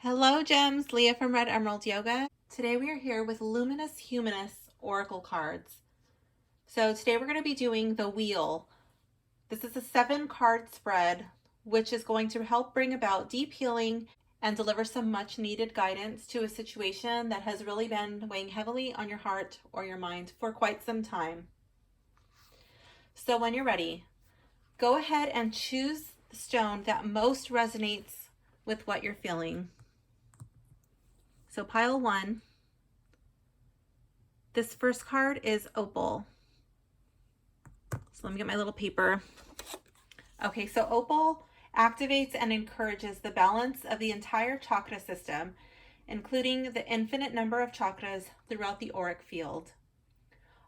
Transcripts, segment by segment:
Hello Gems, Leah from Red Emerald Yoga. Today we are here with Luminous Humanness Oracle Cards. So today we're going to be doing the wheel. This is a 7-card spread, which is going to help bring about deep healing and deliver some much needed guidance to a situation that has really been weighing heavily on your heart or your mind for quite some time. So when you're ready, go ahead and choose the stone that most resonates with what you're feeling. So pile 1. This first card is Opal. So let me get my little paper. Okay, so Opal activates and encourages the balance of the entire chakra system, including the infinite number of chakras throughout the auric field.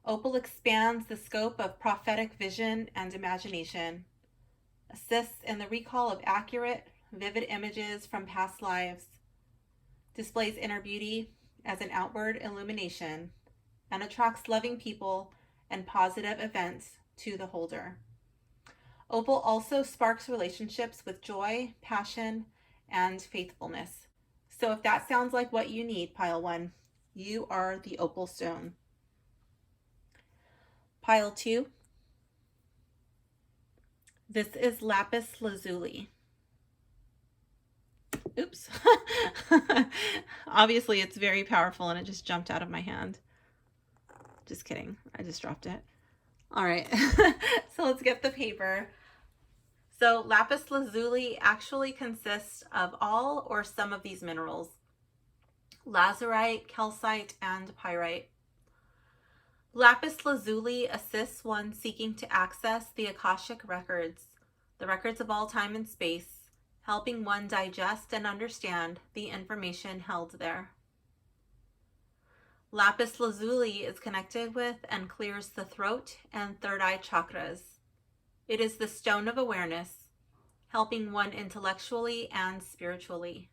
Opal expands the scope of prophetic vision and imagination, assists in the recall of accurate, vivid images from past lives, displays inner beauty as an outward illumination, and attracts loving people and positive events to the holder. Opal also sparks relationships with joy, passion, and faithfulness. So if that sounds like what you need, pile 1, you are the Opal stone. Pile 2, this is Lapis Lazuli. Oops. Obviously it's very powerful and it just jumped out of my hand. Just kidding, I just dropped it. All right, so let's get the paper. So lapis lazuli actually consists of all or some of these minerals: lazurite, calcite, and pyrite. Lapis lazuli assists one seeking to access the Akashic records, the records of all time and space, helping one digest and understand the information held there. Lapis lazuli is connected with and clears the throat and third eye chakras. It is the stone of awareness, helping one intellectually and spiritually.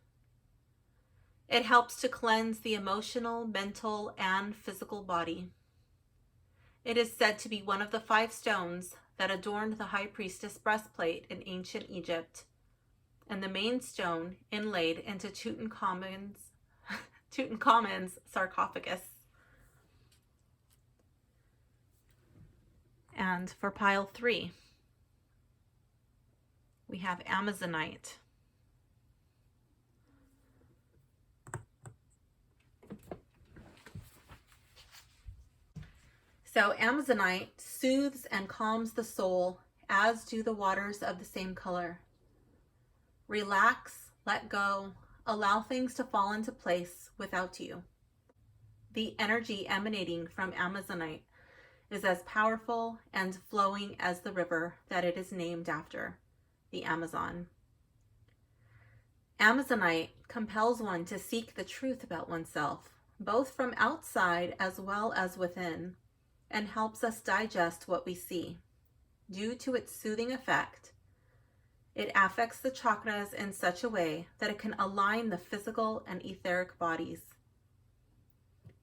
It helps to cleanse the emotional, mental, and physical body. It is said to be one of the 5 stones that adorned the high priestess breastplate in ancient Egypt, and the main stone inlaid into Tutankhamun's sarcophagus. And for pile 3, we have Amazonite. So Amazonite soothes and calms the soul, as do the waters of the same color. Relax, let go, allow things to fall into place without you. The energy emanating from Amazonite is as powerful and flowing as the river that it is named after, the Amazon. Amazonite compels one to seek the truth about oneself, both from outside as well as within, and helps us digest what we see. Due to its soothing effect, it affects the chakras in such a way that it can align the physical and etheric bodies.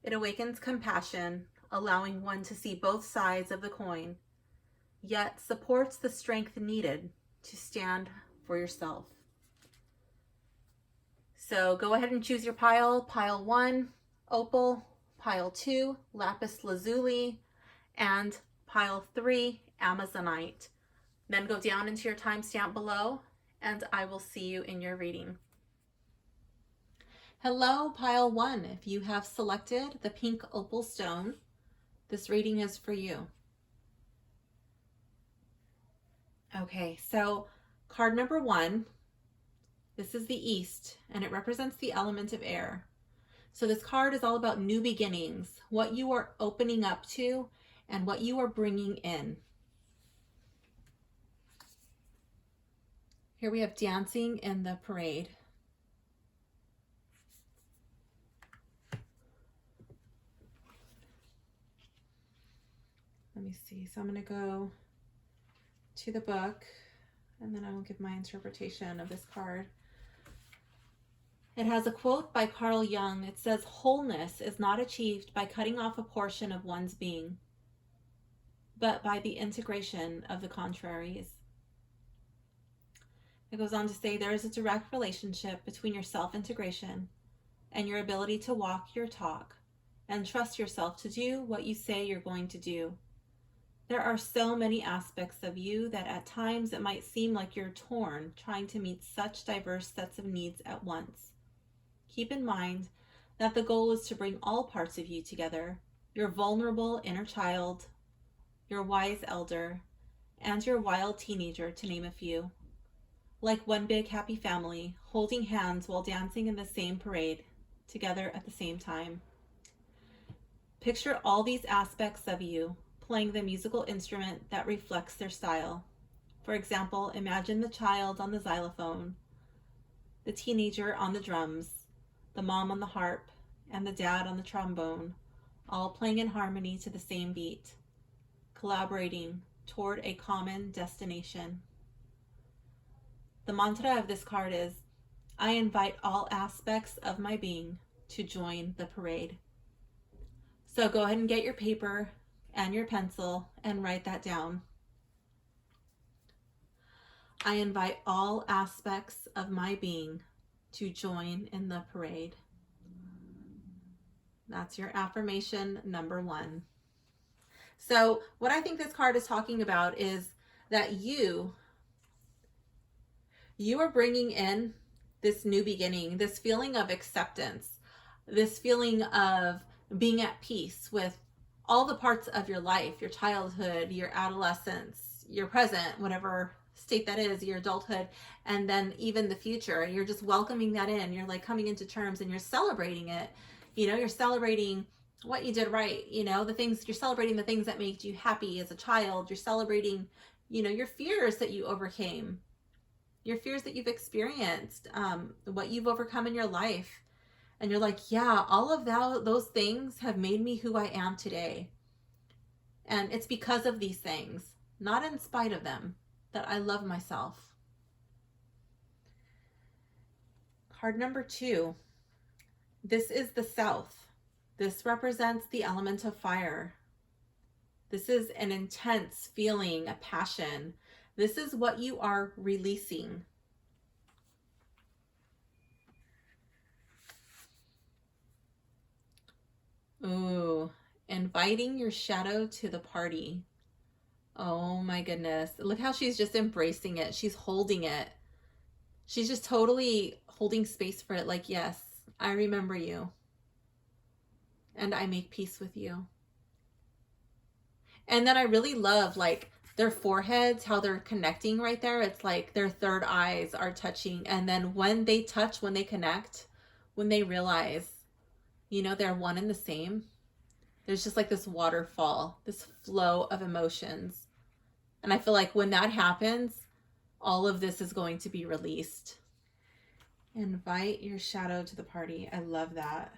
It awakens compassion, allowing one to see both sides of the coin, yet supports the strength needed to stand for yourself. So go ahead and choose your pile. Pile 1, Opal. Pile 2, Lapis Lazuli. And pile 3, Amazonite. Then go down into your timestamp below, and I will see you in your reading. Hello, pile 1. If you have selected the pink opal stone, this reading is for you. Okay, so card number 1, this is the East, and it represents the element of air. So this card is all about new beginnings, what you are opening up to, and what you are bringing in. Here we have dancing in the parade. Let me see. So I'm going to go to the book, and then I will give my interpretation of this card. It has a quote by Carl Jung. It says, "Wholeness is not achieved by cutting off a portion of one's being, but by the integration of the contraries." It goes on to say there is a direct relationship between your self-integration and your ability to walk your talk and trust yourself to do what you say you're going to do. There are so many aspects of you that at times it might seem like you're torn trying to meet such diverse sets of needs at once. Keep in mind that the goal is to bring all parts of you together, your vulnerable inner child, your wise elder, and your wild teenager, to name a few. Like one big happy family, holding hands while dancing in the same parade, together at the same time. Picture all these aspects of you playing the musical instrument that reflects their style. For example, imagine the child on the xylophone, the teenager on the drums, the mom on the harp, and the dad on the trombone, all playing in harmony to the same beat, collaborating toward a common destination. The mantra of this card is, I invite all aspects of my being to join the parade. So go ahead and get your paper and your pencil and write that down. I invite all aspects of my being to join in the parade. That's your affirmation number 1. So what I think this card is talking about is that you are bringing in this new beginning, this feeling of acceptance, this feeling of being at peace with all the parts of your life, your childhood, your adolescence, your present, whatever state that is, your adulthood, and then even the future. You're just welcoming that in. You're like coming into terms and you're celebrating it. You know, you're celebrating what you did right. You know, the things, you're celebrating the things that made you happy as a child. You're celebrating, you know, your fears that you overcame, your fears that you've experienced, what you've overcome in your life. And you're like, yeah, all of those things have made me who I am today. And it's because of these things, not in spite of them, that I love myself. Card number 2. This is the South. This represents the element of fire. This is an intense feeling, a passion. This is what you are releasing. Ooh, inviting your shadow to the party. Oh my goodness. Look how she's just embracing it. She's holding it. She's just totally holding space for it. Like, yes, I remember you. And I make peace with you. And then I really love like their foreheads, how they're connecting right there. It's like their third eyes are touching. And then when they touch, when they connect, when they realize, you know, they're one and the same, there's just like this waterfall, this flow of emotions. And I feel like when that happens, all of this is going to be released. Invite your shadow to the party. I love that.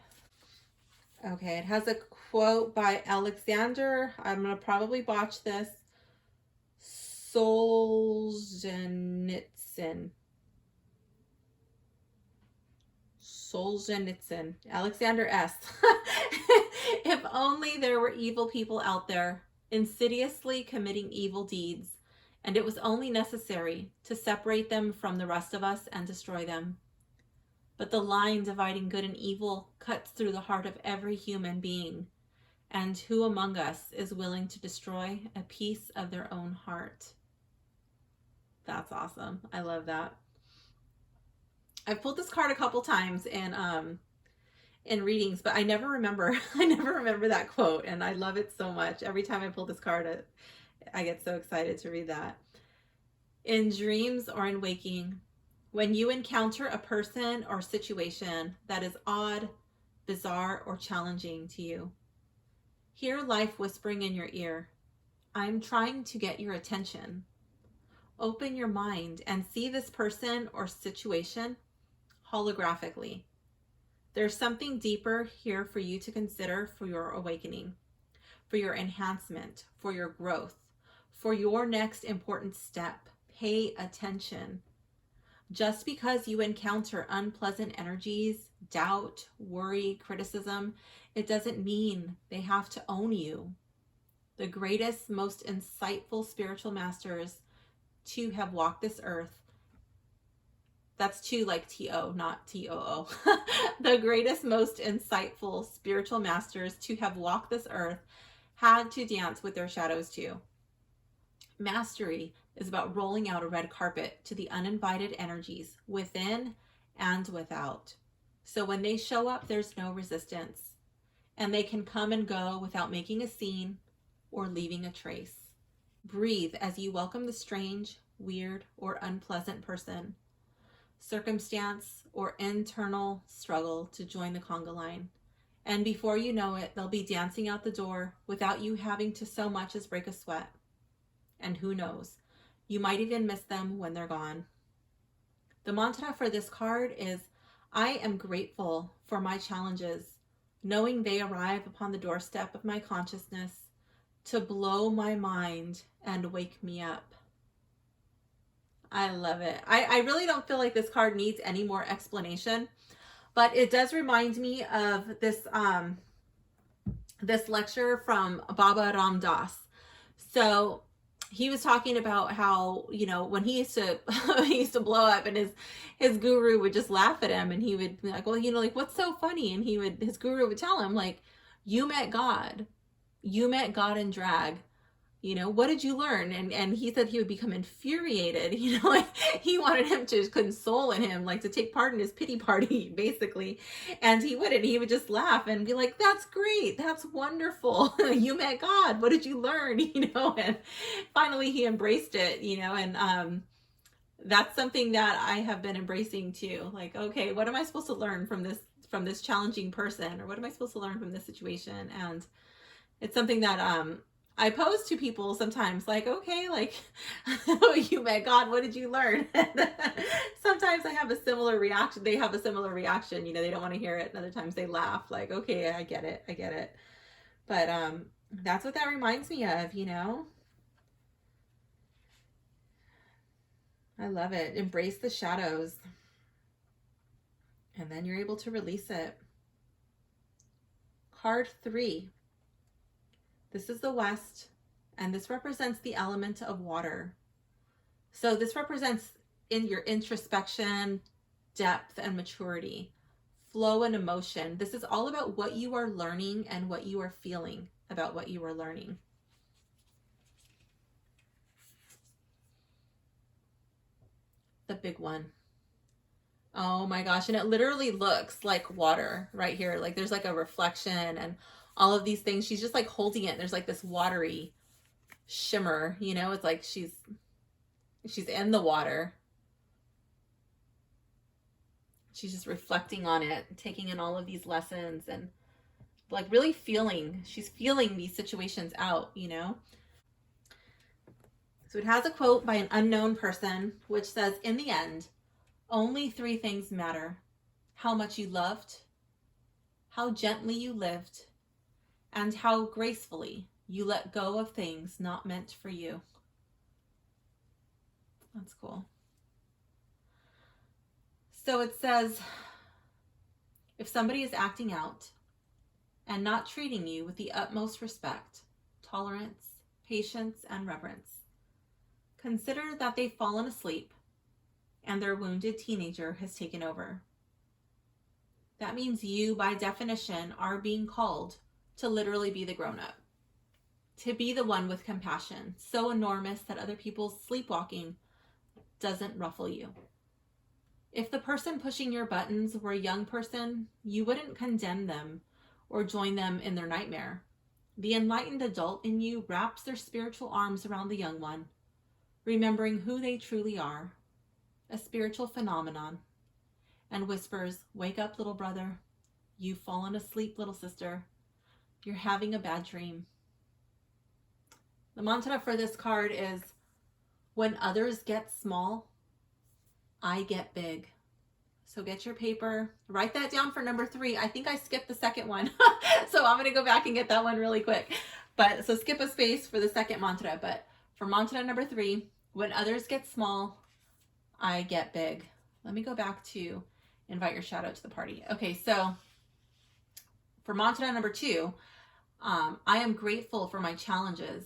Okay, it has a quote by Alexander. I'm going to probably botch this. Solzhenitsyn. Alexander S. If only there were evil people out there, insidiously committing evil deeds, and it was only necessary to separate them from the rest of us and destroy them. But the line dividing good and evil cuts through the heart of every human being, and who among us is willing to destroy a piece of their own heart? That's awesome. I love that. I've pulled this card a couple times in readings, but I never remember that quote, and I love it so much. Every time I pull this card, I get so excited to read that. In dreams or in waking, when you encounter a person or situation that is odd, bizarre, or challenging to you, hear life whispering in your ear, I'm trying to get your attention. Open your mind and see this person or situation holographically. There's something deeper here for you to consider for your awakening, for your enhancement, for your growth, for your next important step. Pay attention. Just because you encounter unpleasant energies, doubt, worry, criticism, it doesn't mean they have to own you. The greatest, most insightful spiritual masters to have walked this earth That's two like T-O, not T-O-O. The greatest, most insightful spiritual masters to have walked this earth had to dance with their shadows too. Mastery is about rolling out a red carpet to the uninvited energies within and without. So when they show up, there's no resistance, and they can come and go without making a scene or leaving a trace. Breathe as you welcome the strange, weird, or unpleasant person, circumstance, or internal struggle to join the conga line. And before you know it, they'll be dancing out the door without you having to so much as break a sweat. And who knows, you might even miss them when they're gone. The mantra for this card is, I am grateful for my challenges, knowing they arrive upon the doorstep of my consciousness to blow my mind and wake me up. I love it. I really don't feel like this card needs any more explanation, but it does remind me of this this lecture from Baba Ram Das. So he was talking about how, you know, when he used to blow up, and his guru would just laugh at him, and he would be like, well, you know, like, what's so funny? And his guru would tell him, like, you met God in drag. You know, what did you learn? And he said he would become infuriated. You know, like, he wanted him to console him, like to take part in his pity party, basically. And he wouldn't. He would just laugh and be like, that's great. That's wonderful. You met God. What did you learn? You know, and finally he embraced it, you know, and that's something that I have been embracing too. Like, okay, what am I supposed to learn from this challenging person? Or what am I supposed to learn from this situation? And it's something that I pose to people sometimes, like, okay, like, you met God, what did you learn? Sometimes I have a similar reaction. They have a similar reaction, you know, they don't want to hear it. And other times they laugh, like, okay, I get it. But that's what that reminds me of, you know. I love it. Embrace the shadows. And then you're able to release it. Card 3. This is the West, and this represents the element of water. So this represents in your introspection, depth, and maturity, flow and emotion. This is all about what you are learning and what you are feeling about what you are learning. The big one. Oh my gosh, and it literally looks like water right here. Like there's like a reflection and all of these things. She's just like holding it. There's like this watery shimmer, you know, it's like she's in the water. She's just reflecting on it, taking in all of these lessons and like really she's feeling these situations out, you know. So it has a quote by an unknown person, which says, in the end, only 3 things matter: how much you loved, how gently you lived, and how gracefully you let go of things not meant for you. That's cool. So it says, if somebody is acting out and not treating you with the utmost respect, tolerance, patience, and reverence, consider that they've fallen asleep and their wounded teenager has taken over. That means you, by definition, are being called to literally be the grown-up, to be the one with compassion so enormous that other people's sleepwalking doesn't ruffle you. If the person pushing your buttons were a young person, you wouldn't condemn them or join them in their nightmare. The enlightened adult in you wraps their spiritual arms around the young one, remembering who they truly are, a spiritual phenomenon, and whispers, wake up, little brother. You've fallen asleep, little sister. You're having a bad dream. The mantra for this card is, when others get small, I get big. So get your paper, write that down for number 3. I think I skipped the second one. So I'm going to go back and get that one really quick. But so skip a space for the second mantra. But for mantra number 3, when others get small, I get big. Let me go back to invite your shadow to the party. Okay, so for mantra number 2, I am grateful for my challenges,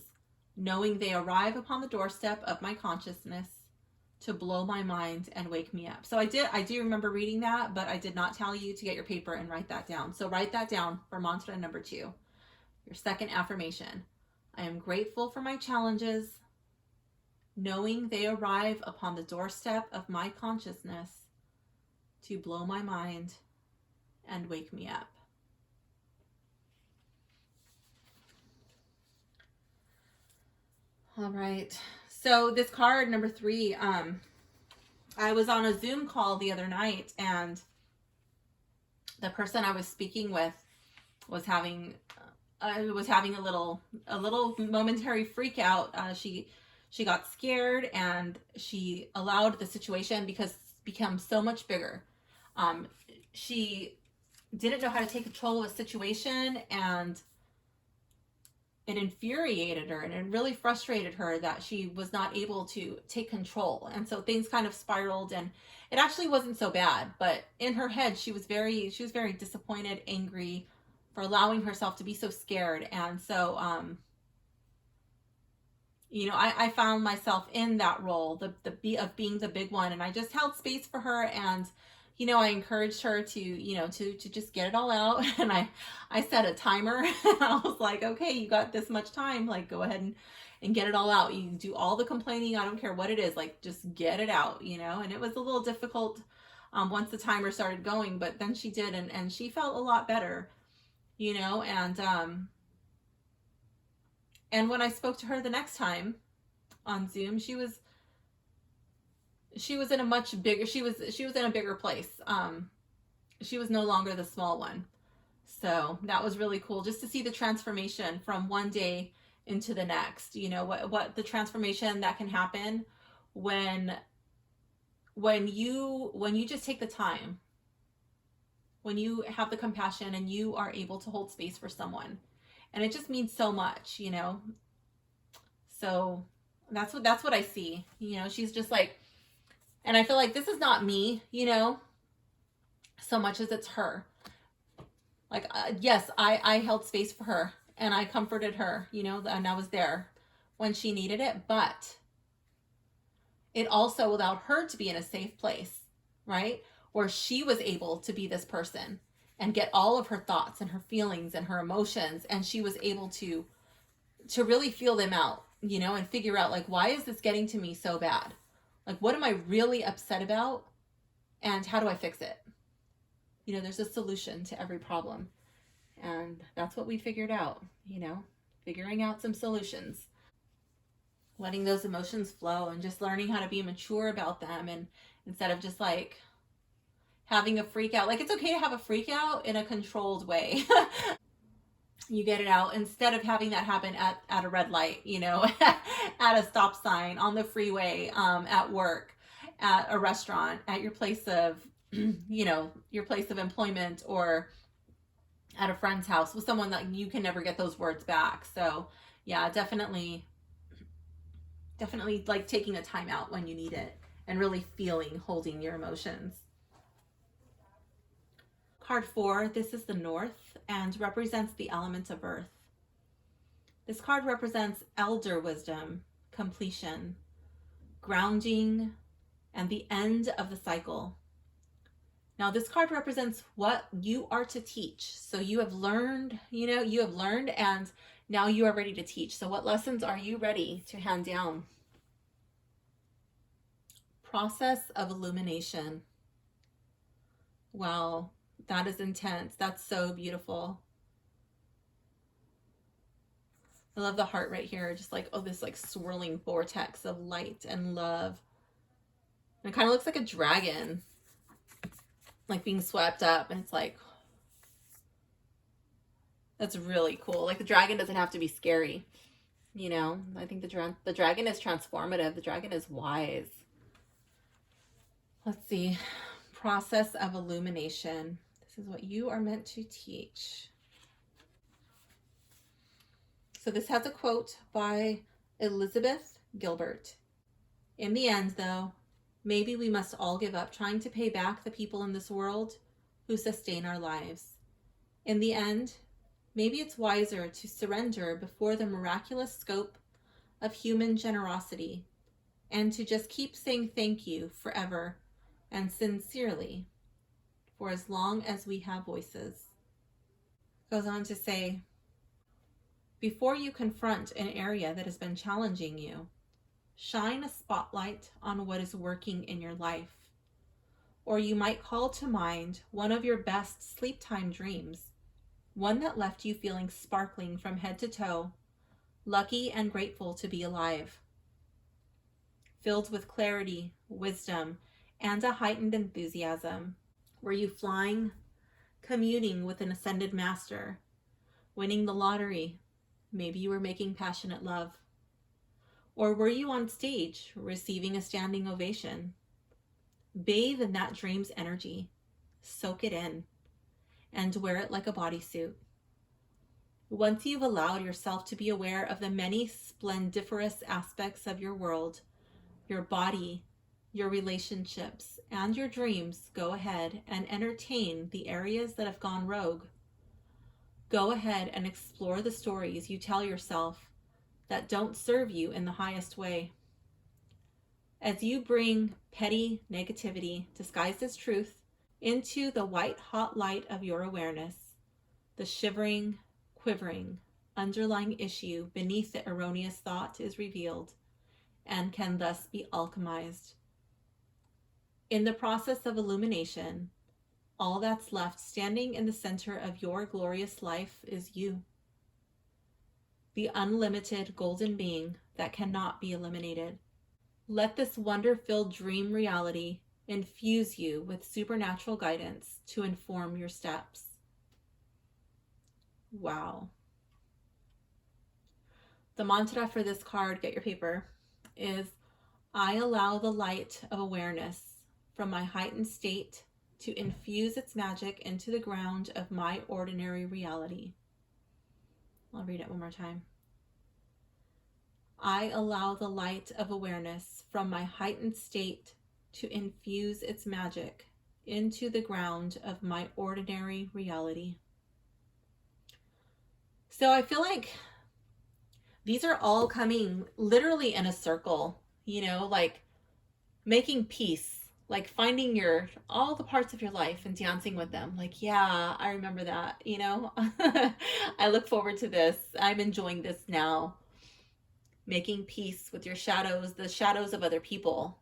knowing they arrive upon the doorstep of my consciousness to blow my mind and wake me up. So I do remember reading that, but I did not tell you to get your paper and write that down. So write that down for mantra number 2, your second affirmation. I am grateful for my challenges, knowing they arrive upon the doorstep of my consciousness to blow my mind and wake me up. All right. So this card number 3, I was on a Zoom call the other night, and the person I was speaking with was having a little momentary freak out. She got scared, and she allowed the situation become so much bigger. She didn't know how to take control of a situation, and it infuriated her, and it really frustrated her that she was not able to take control. And so things kind of spiraled, and it actually wasn't so bad, but in her head, she was very disappointed, angry for allowing herself to be so scared. And so, I found myself in that role, of being the big one. And I just held space for her, and I encouraged her to just get it all out. And I set a timer. I was like, okay, you got this much time, like go ahead and get it all out. You do all the complaining. I don't care what it is, like just get it out, and it was a little difficult once the timer started going, but then she did, and she felt a lot better, and when I spoke to her the next time on Zoom, she was in a much bigger, she was in a bigger place. She was no longer the small one. So that was really cool, just to see the transformation from one day into the next. What the transformation that can happen when you just take the time, when you have the compassion and you are able to hold space for someone. And it just means so much, So that's what I see. She's just like, and I feel like this is not me, so much as it's her. Like, yes, I held space for her, and I comforted her, and I was there when she needed it, but it also allowed her to be in a safe place, right? Where she was able to be this person and get all of her thoughts and her feelings and her emotions, and she was able to really feel them out, and figure out, like, why is this getting to me so bad? Like, what am I really upset about, and how do I fix it? There's a solution to every problem, and that's what we figured out, figuring out some solutions, letting those emotions flow, and just learning how to be mature about them, and instead of just like having a freak out. Like, it's okay to have a freak out in a controlled way. You get it out instead of having that happen at a red light, at a stop sign, on the freeway, at work, at a restaurant, at your place of, your place of employment, or at a friend's house with someone that you can never get those words back. So yeah, definitely like taking a time out when you need it and really holding your emotions. Card 4, this is the North and represents the element of earth. This card represents elder wisdom, completion, grounding, and the end of the cycle. Now, this card represents what you are to teach. So you have learned, and now you are ready to teach. So what lessons are you ready to hand down? Process of illumination. Wow. That is intense. That's so beautiful. I love the heart right here. Just like, this like swirling vortex of light and love. And it kind of looks like a dragon, like being swept up. And it's like, that's really cool. Like, the dragon doesn't have to be scary. I think the dragon is transformative. The dragon is wise. Let's see. Process of illumination. This is what you are meant to teach. So this has a quote by Elizabeth Gilbert. In the end, though, maybe we must all give up trying to pay back the people in this world who sustain our lives. In the end, maybe it's wiser to surrender before the miraculous scope of human generosity and to just keep saying thank you forever and sincerely for as long as we have voices. Goes on to say, before you confront an area that has been challenging you, shine a spotlight on what is working in your life. Or you might call to mind one of your best sleep time dreams, one that left you feeling sparkling from head to toe, lucky and grateful to be alive. Filled with clarity, wisdom, and a heightened enthusiasm. Were you flying, communing with an ascended master, winning the lottery? Maybe you were making passionate love. Or were you on stage, receiving a standing ovation? Bathe in that dream's energy, soak it in, and wear it like a bodysuit. Once you've allowed yourself to be aware of the many splendiferous aspects of your world, your body, your relationships, and your dreams, go ahead and entertain the areas that have gone rogue. Go ahead and explore the stories you tell yourself that don't serve you in the highest way. As you bring petty negativity disguised as truth into the white-hot light of your awareness, the shivering, quivering, underlying issue beneath the erroneous thought is revealed and can thus be alchemized. In the process of illumination, all that's left standing in the center of your glorious life is you, the unlimited golden being that cannot be eliminated. Let this wonder-filled dream reality infuse you with supernatural guidance to inform your steps. Wow. The mantra for this card, get your paper, is I allow the light of awareness from my heightened state to infuse its magic into the ground of my ordinary reality. I'll read it one more time. I allow the light of awareness from my heightened state to infuse its magic into the ground of my ordinary reality. So I feel like these are all coming literally in a circle, you know, like making peace, like finding all the parts of your life and dancing with them. Like, yeah, I remember that, you know, I look forward to this. I'm enjoying this now. Making peace with your shadows, the shadows of other people.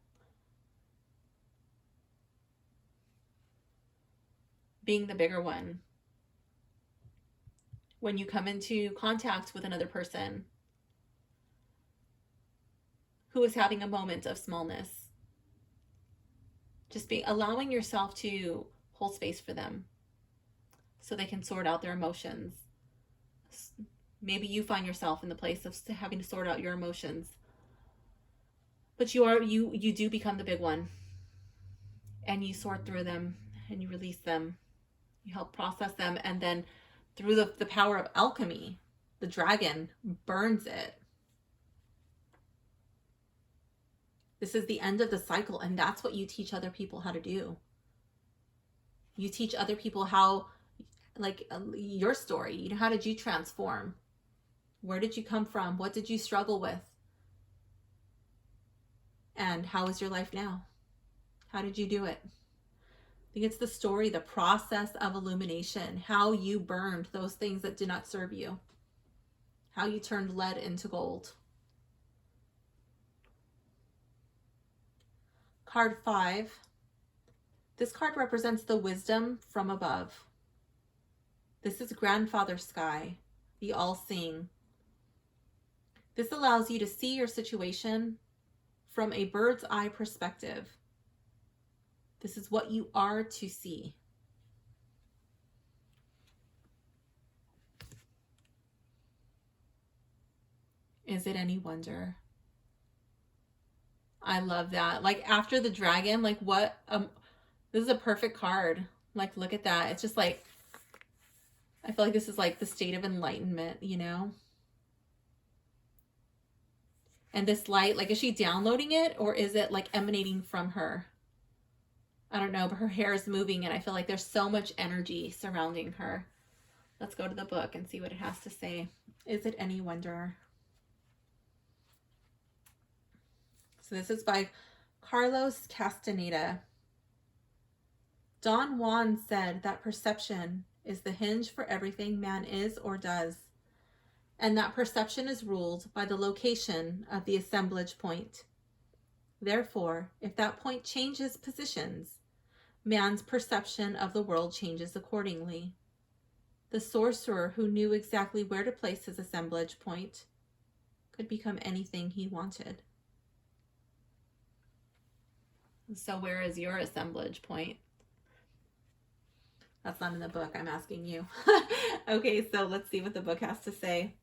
Being the bigger one. When you come into contact with another person who is having a moment of smallness, just allowing yourself to hold space for them so they can sort out their emotions. Maybe you find yourself in the place of having to sort out your emotions, but you do become the big one, and you sort through them and you release them, you help process them, and then through the power of alchemy, the dragon burns it. This is the end of the cycle, and that's what you teach other people how to do. You teach other people how, like your story, you know, how did you transform? Where did you come from? What did you struggle with? And how is your life now? How did you do it? I think it's the story, the process of illumination, how you burned those things that did not serve you, how you turned lead into gold. Card 5. This card represents the wisdom from above. This is Grandfather Sky, the all-seeing. This allows you to see your situation from a bird's eye perspective. This is what you are to see. Is it any wonder? I love that. Like after the dragon, like what, this is a perfect card. Like, look at that. It's just like, I feel like this is like the state of enlightenment, you know? And this light, like, is she downloading it or is it like emanating from her? I don't know, but her hair is moving and I feel like there's so much energy surrounding her. Let's go to the book and see what it has to say. Is it any wonder? So this is by Carlos Castaneda. Don Juan said that perception is the hinge for everything man is or does, and that perception is ruled by the location of the assemblage point. Therefore, if that point changes positions, man's perception of the world changes accordingly. The sorcerer who knew exactly where to place his assemblage point could become anything he wanted. So where is your assemblage point? That's not in the book, I'm asking you. Okay, so let's see what the book has to say.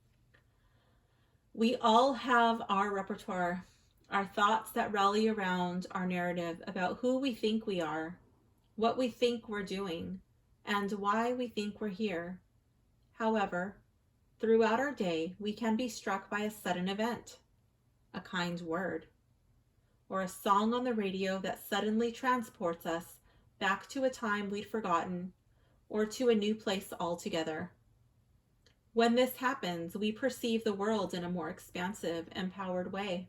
We all have our repertoire, our thoughts that rally around our narrative about who we think we are, what we think we're doing, and why we think we're here. However, throughout our day, we can be struck by a sudden event, a kind word, or a song on the radio that suddenly transports us back to a time we'd forgotten or to a new place altogether. When this happens, we perceive the world in a more expansive, empowered way.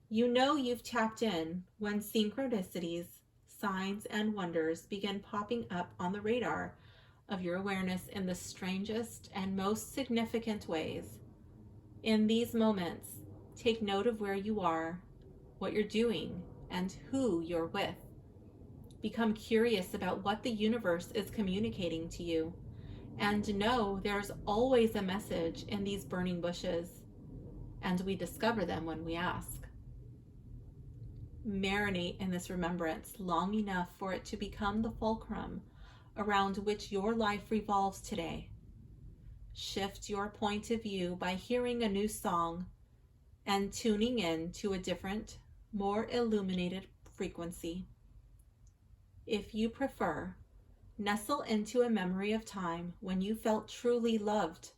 You know you've tapped in when synchronicities, signs, and wonders begin popping up on the radar of your awareness in the strangest and most significant ways. In these moments, take note of where you are, what you're doing, and who you're with. Become curious about what the universe is communicating to you, and know there's always a message in these burning bushes, and we discover them when we ask. Marinate in this remembrance long enough for it to become the fulcrum around which your life revolves today. Shift your point of view by hearing a new song and tuning in to a different, more illuminated frequency. If you prefer, nestle into a memory of time when you felt truly loved.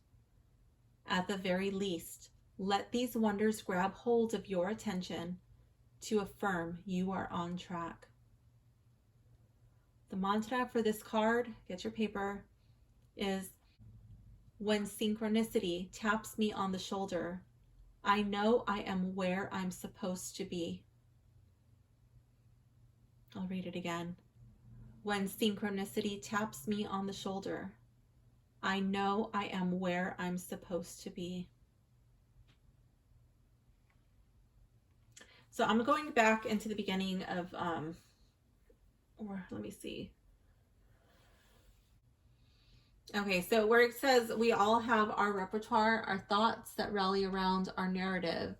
At the very least, let these wonders grab hold of your attention to affirm you are on track. The mantra for this card, get your paper, is, when synchronicity taps me on the shoulder, I know I am where I'm supposed to be. I'll read it again. When synchronicity taps me on the shoulder, I know I am where I'm supposed to be. So I'm going back into the beginning of, or let me see. Okay, so where it says we all have our repertoire, our thoughts that rally around our narrative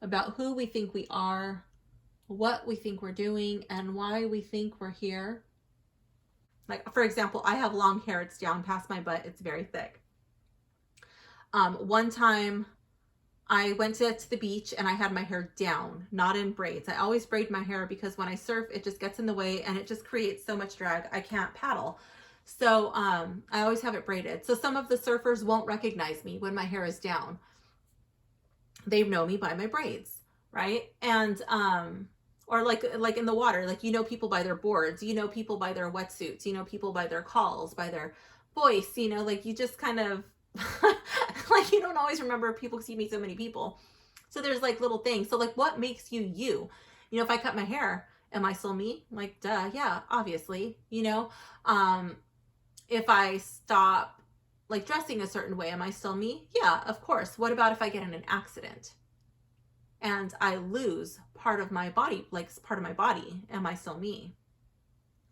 about who we think we are, what we think we're doing, and why we think we're here. Like, for example, I have long hair. It's down past my butt. It's very thick. One time I went to the beach and I had my hair down, not in braids. I always braid my hair because when I surf, it just gets in the way and it just creates so much drag. I can't paddle. So I always have it braided. So some of the surfers won't recognize me when my hair is down. They know me by my braids, right? And or like in the water, like, you know people by their boards, you know people by their wetsuits, you know people by their calls, by their voice, you know, like you just kind of like you don't always remember people because you meet so many people. So there's like little things. So like, what makes you you? You know, if I cut my hair, am I still me? Like, duh, yeah, obviously, you know. If I stop like dressing a certain way, am I still me? Yeah, of course. What about if I get in an accident and I lose part of my body, like part of my body? Am I still me?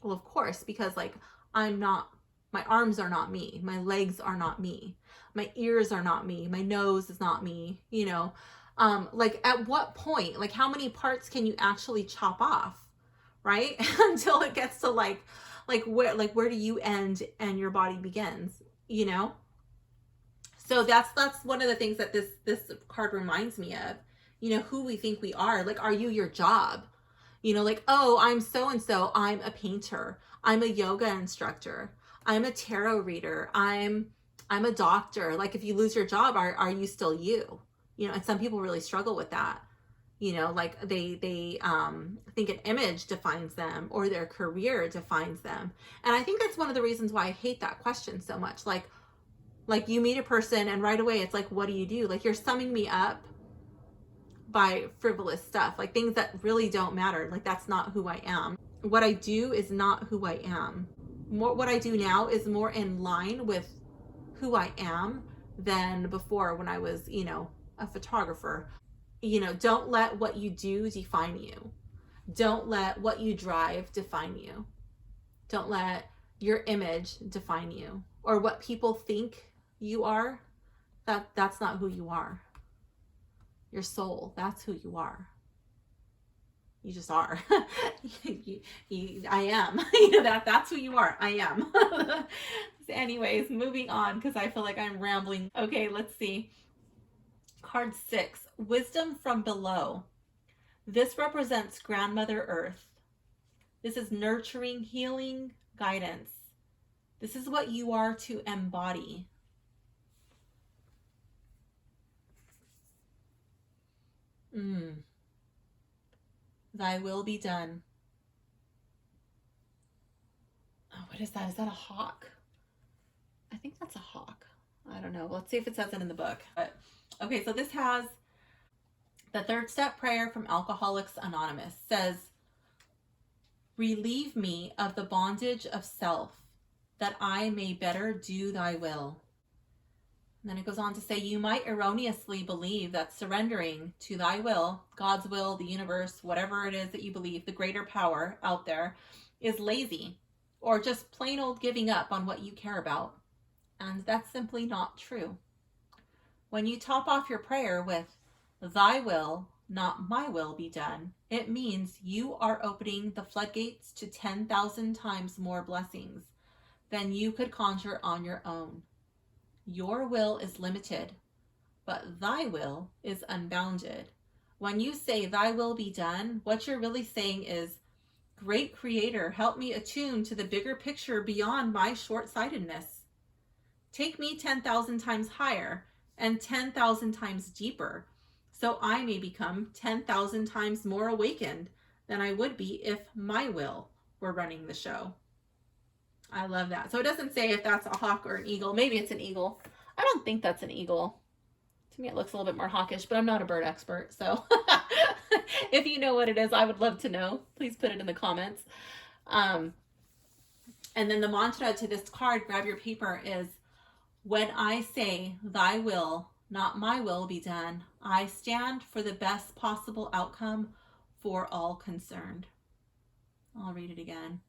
Well, of course, because like I'm not, my arms are not me, my legs are not me, my ears are not me, my nose is not me, you know. Like at what point, like how many parts can you actually chop off, right? Until it gets to like where do you end and your body begins, you know? So that's one of the things that this card reminds me of, you know, who we think we are. Like, are you your job? You know, like, oh, I'm so-and-so, I'm a painter, I'm a yoga instructor, I'm a tarot reader, I'm a doctor. Like, if you lose your job, are you still you? You know, and some people really struggle with that. You know, like they think an image defines them or their career defines them. And I think that's one of the reasons why I hate that question so much. Like you meet a person and right away it's like, what do you do? Like, you're summing me up by frivolous stuff, like things that really don't matter. Like, that's not who I am. What I do is not who I am. What I do now is more in line with who I am than before when I was, a photographer. Don't let what you do define you. Don't let what you drive define you. Don't let your image define you, or what people think you are. That's not who you are. Your soul, that's who you are. You just are. I am. That's who you are. I am. Anyways, moving on, because I feel like I'm rambling. Okay, let's see. Card 6, Wisdom from Below. This represents Grandmother Earth. This is nurturing, healing, guidance. This is what you are to embody. Thy will be done. Oh, what is that? Is that a hawk? I think that's a hawk. I don't know. Let's see if it says it in the book. But okay, so this has the 3rd step prayer from Alcoholics Anonymous. Says, relieve me of the bondage of self, that I may better do thy will. And then it goes on to say, you might erroneously believe that surrendering to thy will, God's will, the universe, whatever it is that you believe, the greater power out there, is lazy, or just plain old giving up on what you care about. And that's simply not true. When you top off your prayer with, thy will, not my will be done, it means you are opening the floodgates to 10,000 times more blessings than you could conjure on your own. Your will is limited, but thy will is unbounded. When you say thy will be done, what you're really saying is, great Creator, help me attune to the bigger picture beyond my short-sightedness. Take me 10,000 times higher and 10,000 times deeper, so I may become 10,000 times more awakened than I would be if my will were running the show. I love that. So it doesn't say if that's a hawk or an eagle. Maybe it's an eagle. I don't think that's an eagle. To me, it looks a little bit more hawkish, but I'm not a bird expert. So if you know what it is, I would love to know. Please put it in the comments. And then the mantra to this card, grab your paper, is, when I say thy will, not my will be done, I stand for the best possible outcome for all concerned. I'll read it again.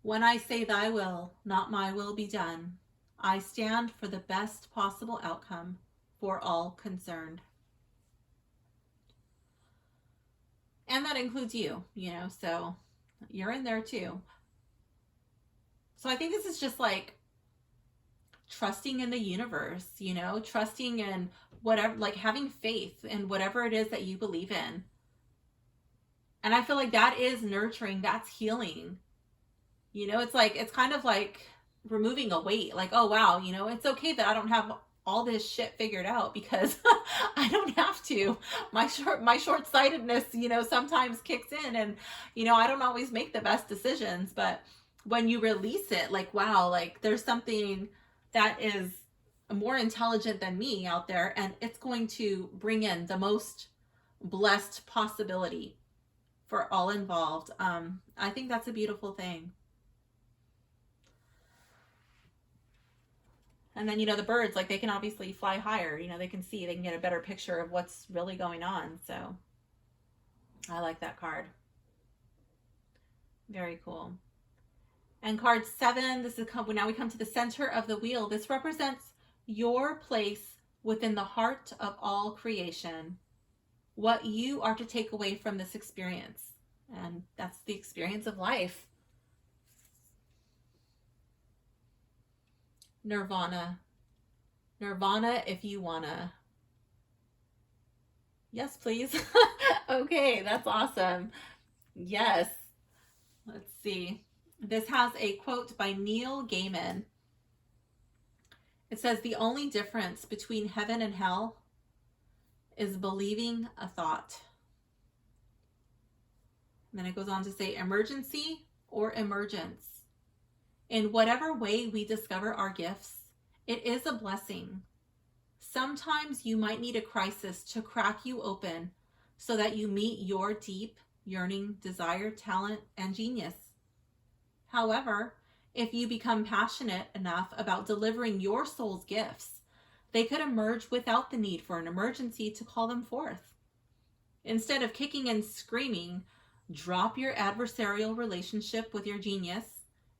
When I say thy will, not my will be done, I stand for the best possible outcome for all concerned. And that includes you, so you're in there too. So I think this is just like trusting in the universe, trusting in whatever, like having faith in whatever it is that you believe in. And I feel like that is nurturing, that's healing. It's kind of like removing a weight, like, oh wow, it's okay that I don't have all this shit figured out, because I don't have to. My short-sightedness, sometimes kicks in, and I don't always make the best decisions, but when you release it, like, wow, like there's something that is more intelligent than me out there, and it's going to bring in the most blessed possibility for all involved. I think that's a beautiful thing. And then, the birds, like, they can obviously fly higher, they can get a better picture of what's really going on. So I like that card. Very cool. And card 7, now we come to the center of the wheel. This represents your place within the heart of all creation, what you are to take away from this experience. And that's the experience of life. Nirvana. Nirvana if you wanna. Yes, please. Okay, that's awesome. Yes. Let's see. This has a quote by Neil Gaiman. It says, the only difference between heaven and hell is believing a thought. And then it goes on to say, emergency or emergence. In whatever way we discover our gifts, it is a blessing. Sometimes you might need a crisis to crack you open so that you meet your deep, yearning, desire, talent, and genius. However, if you become passionate enough about delivering your soul's gifts, they could emerge without the need for an emergency to call them forth. Instead of kicking and screaming, drop your adversarial relationship with your genius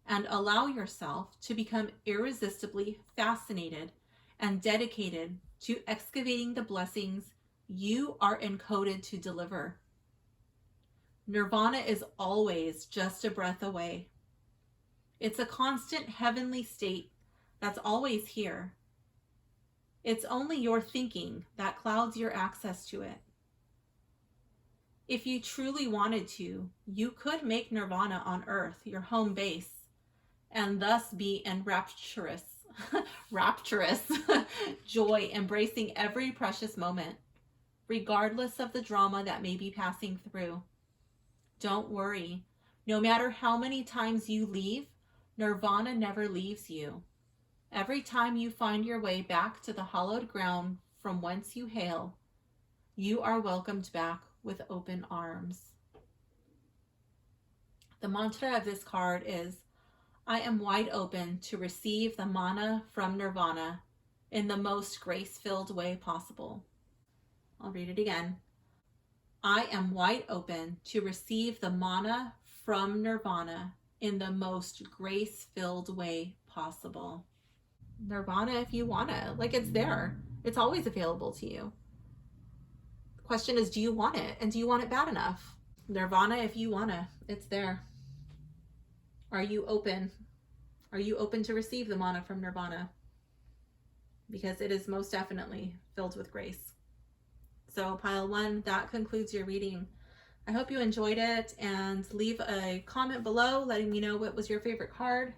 and allow yourself to become irresistibly fascinated and dedicated to excavating the blessings you are encoded to deliver. Nirvana is always just a breath away. It's a constant heavenly state that's always here. It's only your thinking that clouds your access to it. If you truly wanted to, you could make Nirvana on Earth your home base and thus be in rapturous joy, embracing every precious moment, regardless of the drama that may be passing through. Don't worry. No matter how many times you leave, Nirvana never leaves you. Every time you find your way back to the hallowed ground from whence you hail, you are welcomed back with open arms. The mantra of this card is, I am wide open to receive the mana from Nirvana in the most grace-filled way possible. I'll read it again. I am wide open to receive the mana from Nirvana in the most grace-filled way possible. Nirvana, if you want it, like, it's there. It's always available to you. The question is, do you want it? And do you want it bad enough? Nirvana, if you want it, it's there. Are you open? Are you open to receive the mana from Nirvana? Because it is most definitely filled with grace. So pile 1, that concludes your reading. I hope you enjoyed it, and leave a comment below letting me know what was your favorite card.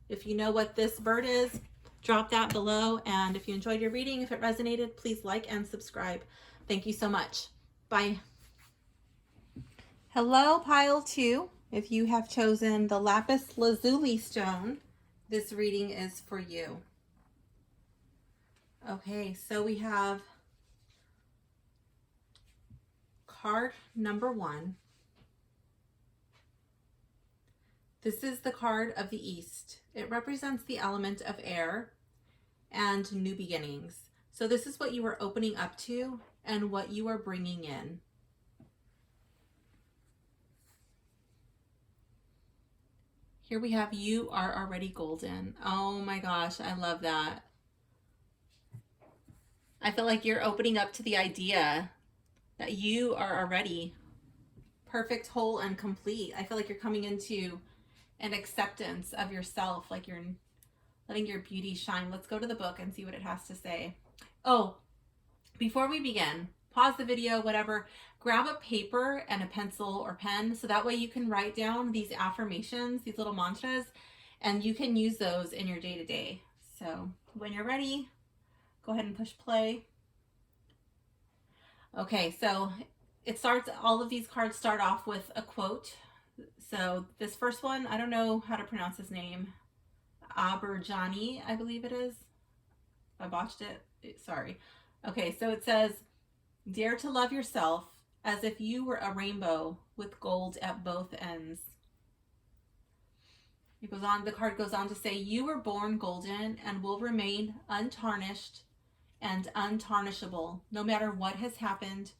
If you know what this bird is, drop that below. And if you enjoyed your reading, if it resonated, please like and subscribe. Thank you so much. Bye. Hello, pile 2. If you have chosen the Lapis Lazuli stone, this reading is for you. Okay, so we have card number 1. This is the card of the East. It represents the element of air and new beginnings. So this is what you are opening up to and what you are bringing in. Here we have, you are already golden. Oh my gosh, I love that. I feel like you're opening up to the idea that you are already perfect, whole, and complete. I feel like you're coming into an acceptance of yourself, like you're letting your beauty shine. Let's go to the book and see what it has to say. Oh, before we begin, pause the video, whatever, grab a paper and a pencil or pen, so that way you can write down these affirmations, these little mantras, and you can use those in your day-to-day. So when you're ready, go ahead and push play. Okay, so it starts, all of these cards start off with a quote. So this first one, I don't know how to pronounce his name. Aberjani, I believe it is. I botched it, sorry. Okay, so it says, dare to love yourself as if you were a rainbow with gold at both ends. It goes on, the card goes on to say, you were born golden and will remain untarnished and untarnishable, no matter what has happened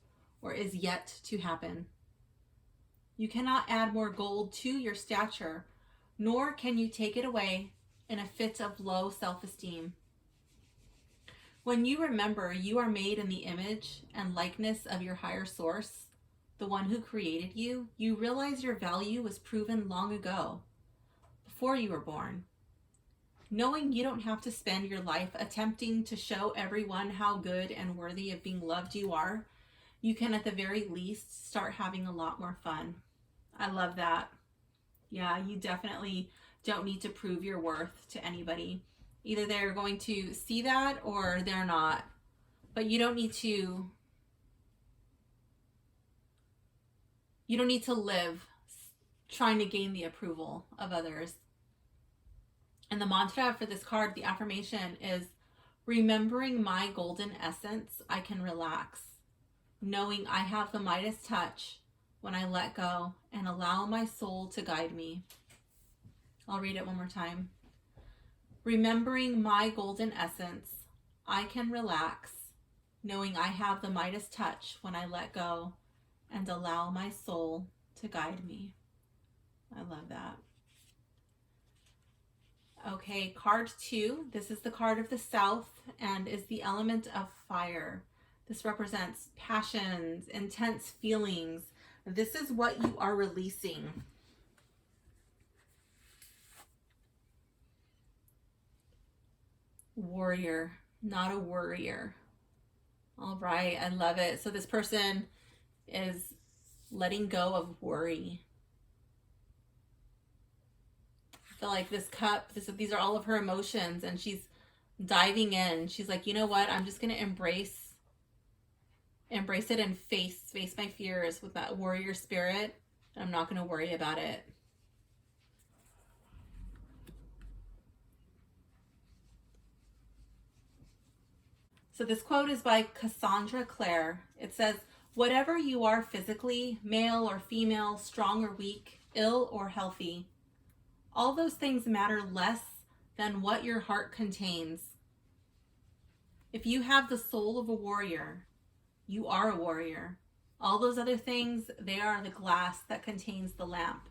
or is yet to happen. You cannot add more gold to your stature, nor can you take it away in a fit of low self-esteem. When you remember you are made in the image and likeness of your higher source, the one who created you, you realize your value was proven long ago, before you were born. Knowing you don't have to spend your life attempting to show everyone how good and worthy of being loved you are, you can at the very least start having a lot more fun. I love that. Yeah, you definitely don't need to prove your worth to anybody. Either they're going to see that or they're not. But you don't need to live trying to gain the approval of others. And the mantra for this card, the affirmation, is Remembering my golden essence, I can relax, knowing I have the Midas touch when I let go and allow my soul to guide me. I'll read it one more time. Remembering my golden essence, I can relax, knowing I have the Midas touch when I let go and allow my soul to guide me. I love that. Okay, card 2. This is the card of the South and is the element of fire. This represents passions, intense feelings. This is what you are releasing. Warrior, not a worrier. All right, I love it. So this person is letting go of worry. I feel like this cup, these are all of her emotions, and she's diving in. She's like, you know what? I'm just going to embrace it and face my fears with that warrior spirit. I'm not going to worry about it. So this quote is by Cassandra Clare. It says, whatever you are physically, male or female, strong or weak, ill or healthy, all those things matter less than what your heart contains. If you have the soul of a warrior, you are a warrior. All those other things, they are the glass that contains the lamp,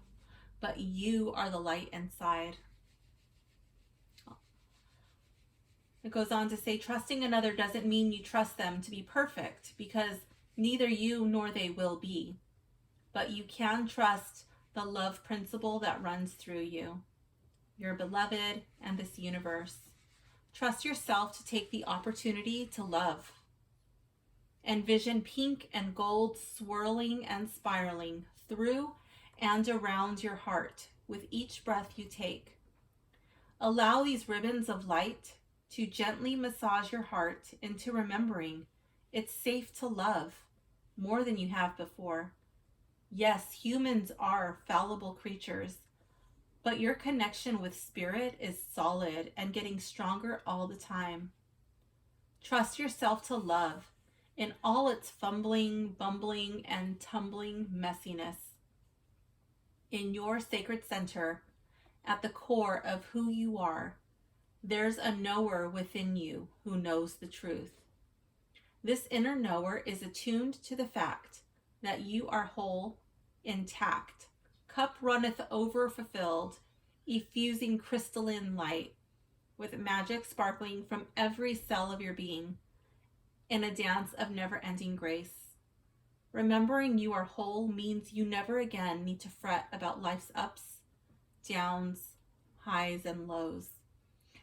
but you are the light inside. It goes on to say, trusting another doesn't mean you trust them to be perfect, because neither you nor they will be. But you can trust the love principle that runs through you, your beloved, and this universe. Trust yourself to take the opportunity to love. Envision pink and gold swirling and spiraling through and around your heart with each breath you take. Allow these ribbons of light to gently massage your heart into remembering it's safe to love more than you have before. Yes, humans are fallible creatures, but your connection with spirit is solid and getting stronger all the time. Trust yourself to love in all its fumbling, bumbling, and tumbling messiness. In your sacred center, at the core of who you are, there's a knower within you who knows the truth. This inner knower is attuned to the fact that you are whole, intact, cup runneth over fulfilled, effusing crystalline light, with magic sparkling from every cell of your being, in a dance of never-ending grace. Remembering you are whole means you never again need to fret about life's ups, downs, highs, and lows.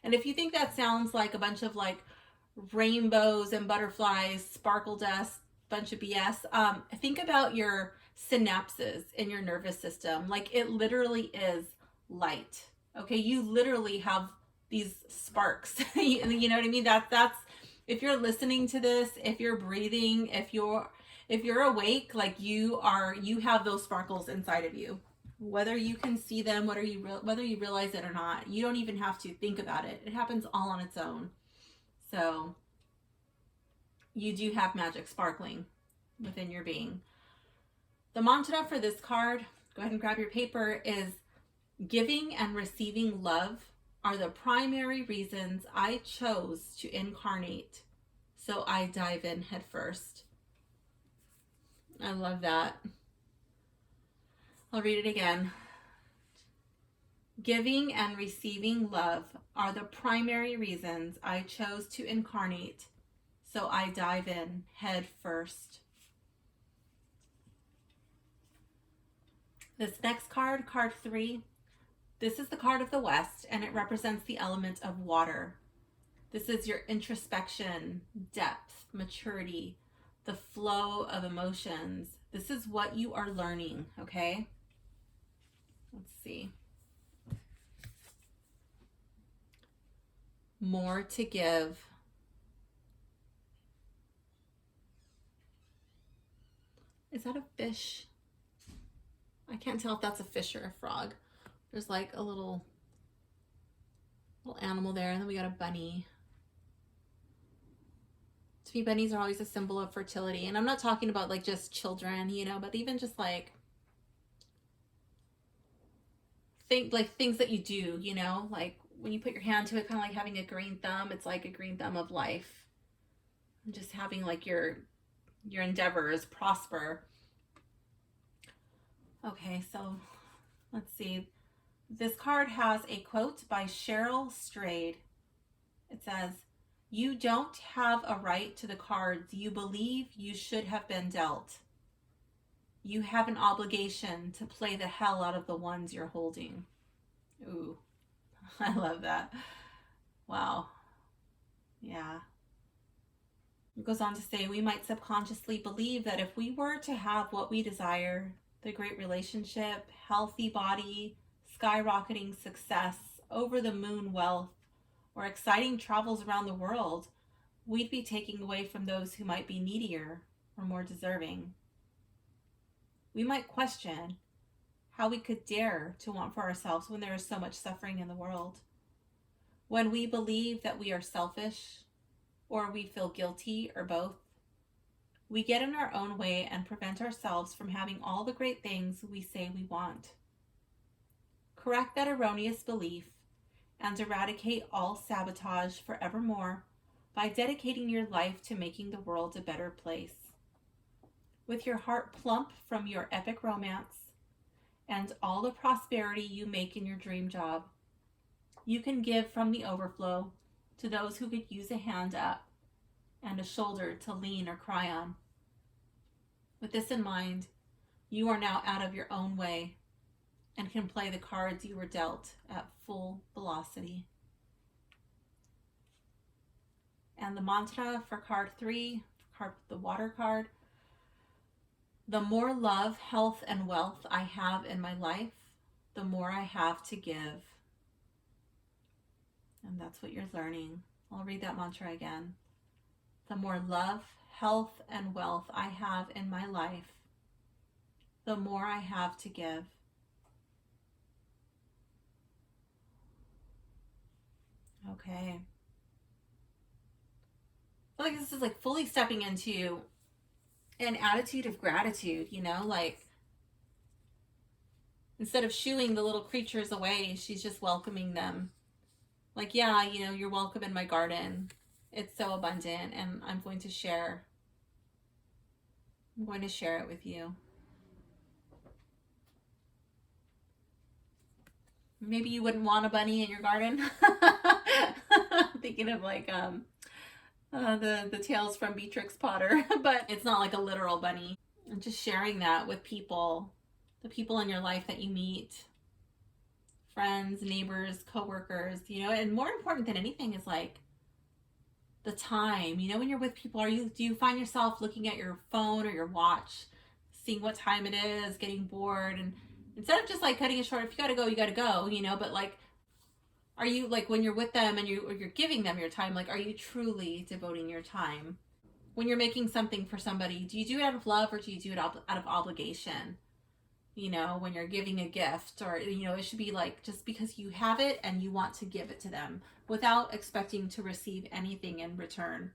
And if you think that sounds like a bunch of like rainbows and butterflies, sparkle dust, bunch of BS, think about your synapses in your nervous system. Like, it literally is light. Okay, you literally have these sparks. You know what I mean? That's if you're listening to this, if you're breathing, if you're awake, like you have those sparkles inside of you. Whether you can see them, whether you realize it or not, you don't even have to think about it. It happens all on its own. So you do have magic sparkling within your being. The mantra for this card, go ahead and grab your paper, is giving and receiving love are the primary reasons I chose to incarnate. So I dive in head first. I love that. I'll read it again. Giving and receiving love are the primary reasons I chose to incarnate, so I dive in head first. This next card, card 3, this is the card of the West, and it represents the element of water. This is your introspection, depth, maturity, the flow of emotions. This is what you are learning, okay? Let's see. More to give. Is that a fish? I can't tell if that's a fish or a frog. There's like a little animal there, and then we got a bunny. To me, bunnies are always a symbol of fertility. And I'm not talking about like just children, you know, but even just like things that you do, you know, like when you put your hand to it, kind of like having a green thumb. It's like a green thumb of life. And just having like your endeavors prosper. Okay, so let's see. This card has a quote by Cheryl Strayed. It says, "You don't have a right to the cards you believe you should have been dealt. You have an obligation to play the hell out of the ones you're holding." Ooh, I love that. Wow. Yeah. It goes on to say, we might subconsciously believe that if we were to have what we desire, the great relationship, healthy body, skyrocketing success, over the moon wealth, or exciting travels around the world, we'd be taking away from those who might be needier or more deserving. We might question how we could dare to want for ourselves when there is so much suffering in the world. When we believe that we are selfish, or we feel guilty, or both, we get in our own way and prevent ourselves from having all the great things we say we want. Correct that erroneous belief and eradicate all sabotage forevermore by dedicating your life to making the world a better place. With your heart plump from your epic romance and all the prosperity you make in your dream job, you can give from the overflow to those who could use a hand up and a shoulder to lean or cry on. With this in mind, you are now out of your own way and can play the cards you were dealt at full velocity. And the mantra for card 3, the water card: the more love, health, and wealth I have in my life, the more I have to give. And that's what you're learning. I'll read that mantra again. The more love, health, and wealth I have in my life, the more I have to give. Okay. I feel like this is like fully stepping into an attitude of gratitude, you know, like instead of shooing the little creatures away, she's just welcoming them. Like, yeah, you know, you're welcome in my garden. It's so abundant, and I'm going to share it with you. Maybe you wouldn't want a bunny in your garden. Thinking of like the tales from Beatrix Potter, but it's not like a literal bunny. And just sharing that with people, the people in your life that you meet, friends, neighbors, coworkers, you know. And more important than anything is like the time, you know, when you're with people, do you find yourself looking at your phone or your watch, seeing what time it is, getting bored? And instead of just like cutting it short, if you gotta go, you know, but like, are you like, when you're with them and you're giving them your time, like, are you truly devoting your time? When you're making something for somebody, do you do it out of love or do you do it out of obligation? You know, when you're giving a gift, or, you know, it should be like just because you have it and you want to give it to them without expecting to receive anything in return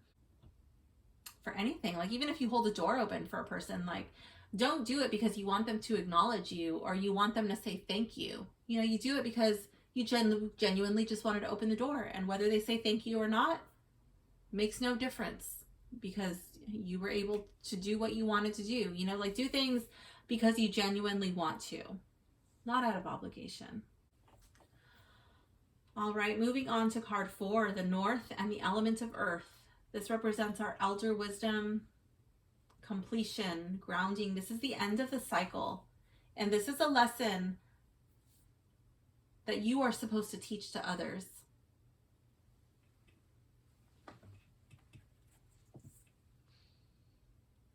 for anything. Like, even if you hold the door open for a person, like, don't do it because you want them to acknowledge you or you want them to say thank you. You know, you do it because you genuinely just wanted to open the door, and whether they say thank you or not makes no difference, because you were able to do what you wanted to do. You know, like, do things because you genuinely want to, not out of obligation. All right, moving on to card 4, the North and the element of Earth. This represents our elder wisdom, completion, grounding. This is the end of the cycle. And this is a lesson that you are supposed to teach to others.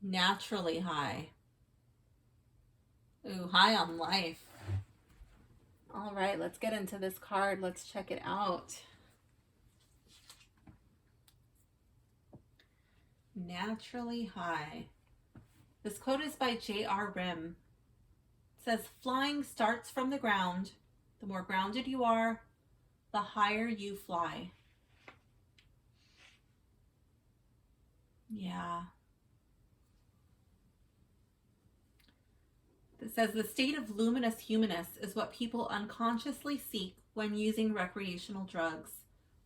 Naturally high. Ooh, high on life. All right, let's get into this card. Let's check it out. Naturally high. This quote is by J.R. Rim. It says, "Flying starts from the ground. The more grounded you are, the higher you fly." Yeah. It says the state of luminous humanness is what people unconsciously seek when using recreational drugs,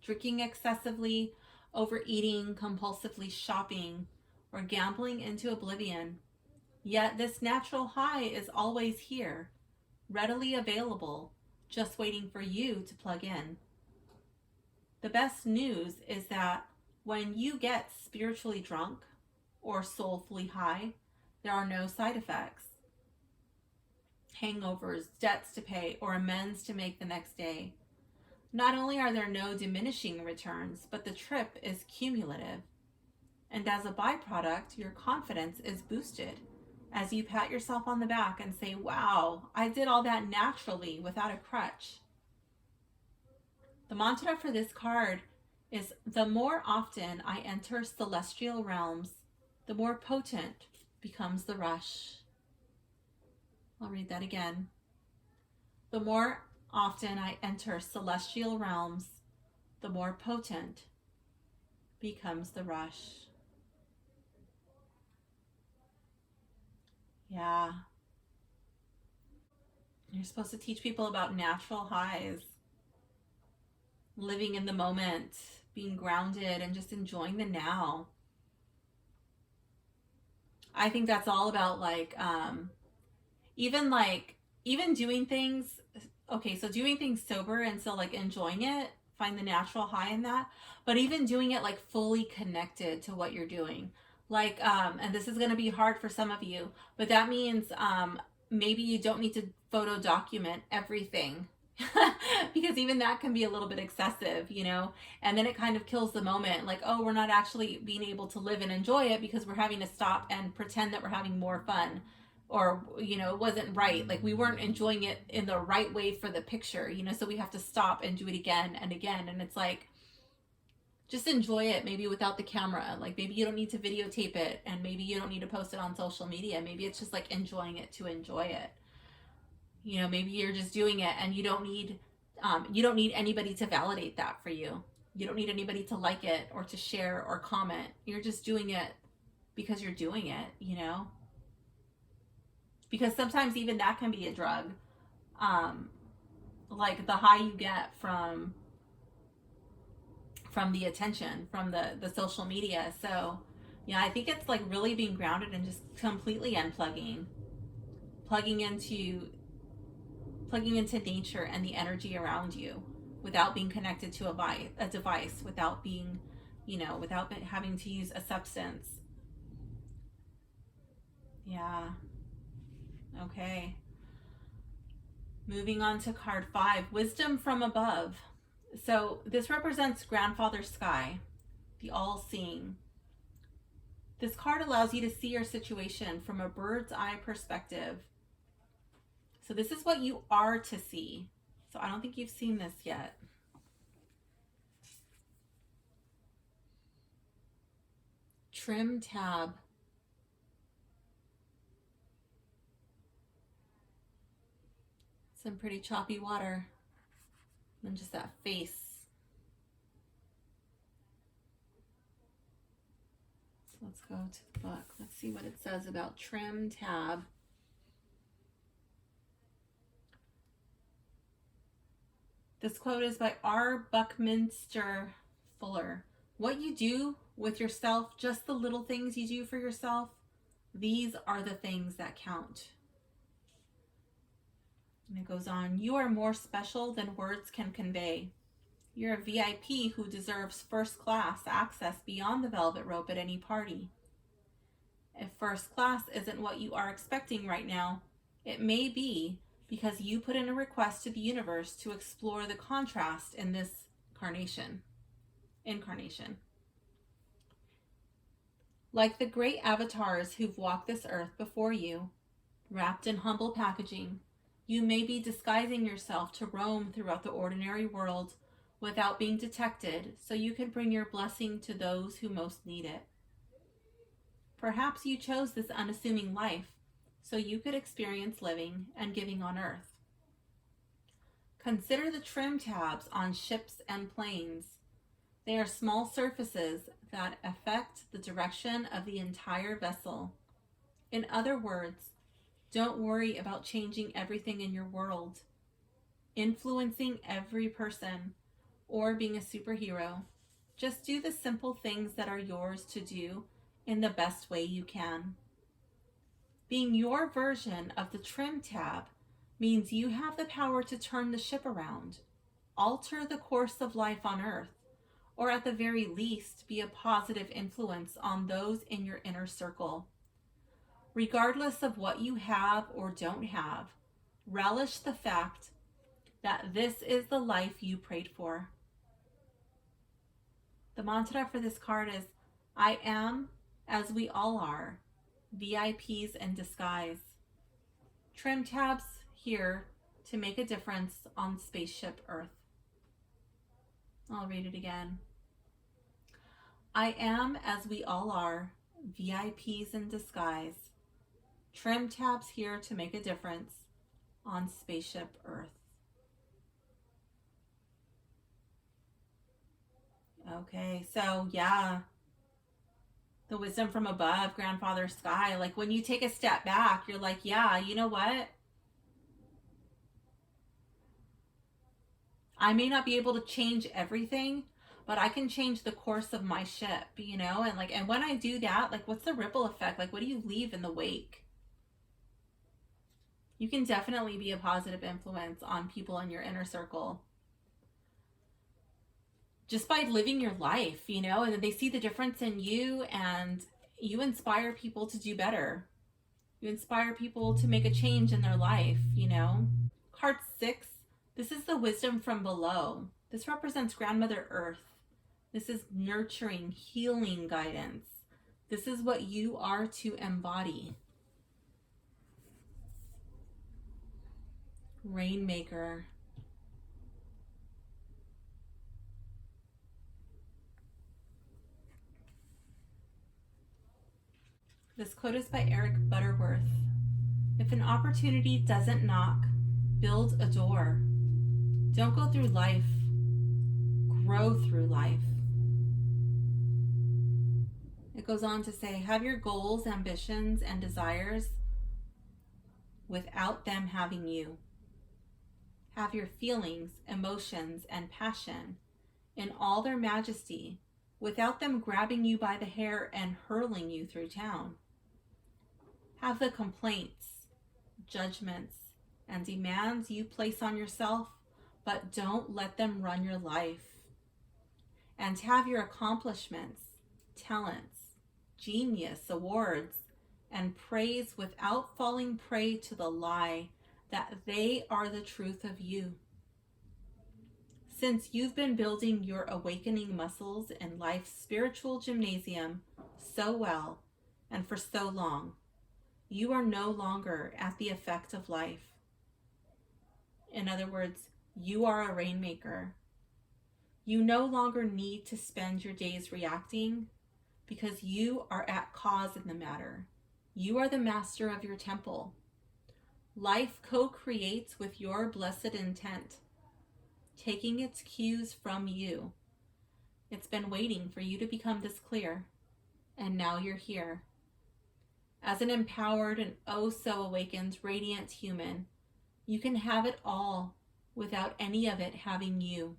drinking excessively, overeating, compulsively shopping, or gambling into oblivion. Yet this natural high is always here, readily available, just waiting for you to plug in. The best news is that when you get spiritually drunk or soulfully high, there are no side effects, hangovers, debts to pay, or amends to make the next day. Not only are there no diminishing returns, but the trip is cumulative. And as a byproduct, your confidence is boosted as you pat yourself on the back and say, wow, I did all that naturally without a crutch. The mantra for this card is, the more often I enter celestial realms, the more potent becomes the rush. I'll read that again. The more often I enter celestial realms, the more potent becomes the rush. Yeah. You're supposed to teach people about natural highs, living in the moment, being grounded, and just enjoying the now. I think that's all about even doing things. Okay, so doing things sober and so like enjoying it, find the natural high in that, but even doing it like fully connected to what you're doing. And this is going to be hard for some of you, but that means maybe you don't need to photo document everything because even that can be a little bit excessive, and then it kind of kills the moment. Like, oh, we're not actually being able to live and enjoy it because we're having to stop and pretend that we're having more fun, or it wasn't right, like we weren't enjoying it in the right way for the picture, so we have to stop and do it again and again. And it's like, just enjoy it, maybe without the camera. Like maybe you don't need to videotape it, and maybe you don't need to post it on social media. Maybe it's just like enjoying it to enjoy it. Maybe you're just doing it and you don't need anybody to validate that for you. You don't need anybody to like it or to share or comment. You're just doing it because you're doing it, because sometimes even that can be a drug. Like the high you get from the attention, from the social media. So yeah, I think it's like really being grounded and just completely unplugging, plugging into nature and the energy around you without being connected to a device, without being, without having to use a substance. Yeah. Okay. Moving on to card 5, Wisdom from Above. So this represents Grandfather Sky, the all-seeing. This card allows you to see your situation from a bird's eye perspective. So this is what you are to see. So I don't think you've seen this yet. Trim tab. Some pretty choppy water. And then just that face. So let's go to the book. Let's see what it says about trim tab. This quote is by R. Buckminster Fuller. What you do with yourself, just the little things you do for yourself, these are the things that count. And it goes on, you are more special than words can convey. You're a VIP who deserves first class access beyond the velvet rope at any party. If first class isn't what you are expecting right now, it may be because you put in a request to the universe to explore the contrast in this incarnation. Like the great avatars who've walked this earth before you, wrapped in humble packaging, you may be disguising yourself to roam throughout the ordinary world without being detected, so you can bring your blessing to those who most need it. Perhaps you chose this unassuming life so you could experience living and giving on earth. Consider the trim tabs on ships and planes. They are small surfaces that affect the direction of the entire vessel. In other words, don't worry about changing everything in your world, influencing every person, or being a superhero. Just do the simple things that are yours to do in the best way you can. Being your version of the trim tab means you have the power to turn the ship around, alter the course of life on Earth, or at the very least, be a positive influence on those in your inner circle. Regardless of what you have or don't have, relish the fact that this is the life you prayed for. The mantra for this card is, I am, as we all are, VIPs in disguise. Trim tabs here to make a difference on Spaceship Earth. I'll read it again. I am, as we all are, VIPs in disguise. Trim tabs here to make a difference on Spaceship Earth. Okay, so yeah, the wisdom from above, grandfather sky, like when you take a step back, you're like, yeah, you know what? I may not be able to change everything, but I can change the course of my ship, you know? And when I do that, like, what's the ripple effect? Like, what do you leave in the wake? You can definitely be a positive influence on people in your inner circle just by living your life, you know, and they see the difference in you, and you inspire people to do better. You inspire people to make a change in their life, you know. Card 6, this is the wisdom from below. This represents Grandmother Earth. This is nurturing, healing guidance. This is what you are to embody. Rainmaker. This quote is by Eric Butterworth. If an opportunity doesn't knock, build a door. Don't go through life, grow through life. It goes on to say, have your goals, ambitions, and desires without them having you. Have your feelings, emotions, and passion in all their majesty without them grabbing you by the hair and hurling you through town. Have the complaints, judgments, and demands you place on yourself, but don't let them run your life. And have your accomplishments, talents, genius, awards, and praise without falling prey to the lie that they are the truth of you. Since you've been building your awakening muscles in life's spiritual gymnasium so well and for so long, you are no longer at the effect of life. In other words, you are a rainmaker. You no longer need to spend your days reacting because you are at cause in the matter. You are the master of your temple. Life co-creates with your blessed intent, taking its cues from you. It's been waiting for you to become this clear, and now you're here. As an empowered and oh so awakened, radiant human, you can have it all without any of it having you.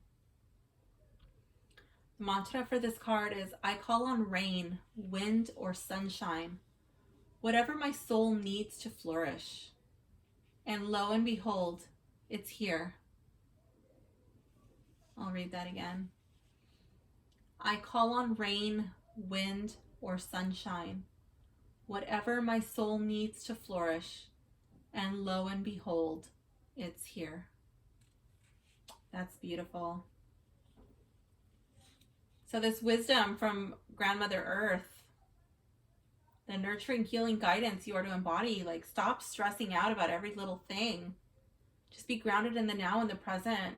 The mantra for this card is, I call on rain, wind, or sunshine, whatever my soul needs to flourish. And lo and behold, it's here. I'll read that again. I call on rain, wind, or sunshine, whatever my soul needs to flourish, and lo and behold, it's here. That's beautiful. So this wisdom from Grandmother Earth, the nurturing, healing guidance you are to embody, like, stop stressing out about every little thing. Just be grounded in the now and the present.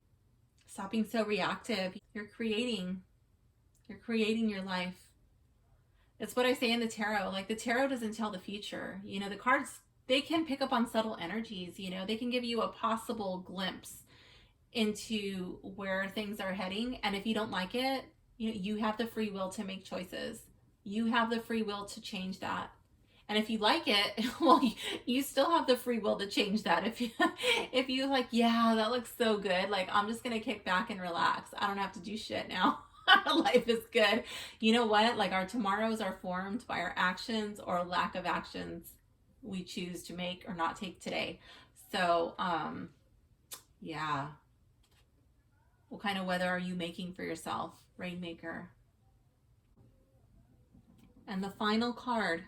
Stop being so reactive. You're creating your life. It's what I say in the tarot. Like, the tarot doesn't tell the future. You know, the cards, they can pick up on subtle energies. You know, they can give you a possible glimpse into where things are heading. And if you don't like it, You have the free will to make choices. You have the free will to change that. And if you like it, well, you still have the free will to change that. If you like, yeah, that looks so good. Like, I'm just going to kick back and relax. I don't have to do shit now. Life is good. You know what? Like, our tomorrows are formed by our actions or lack of actions we choose to make or not take today. So, yeah. What kind of weather are you making for yourself, Rainmaker? And the final card.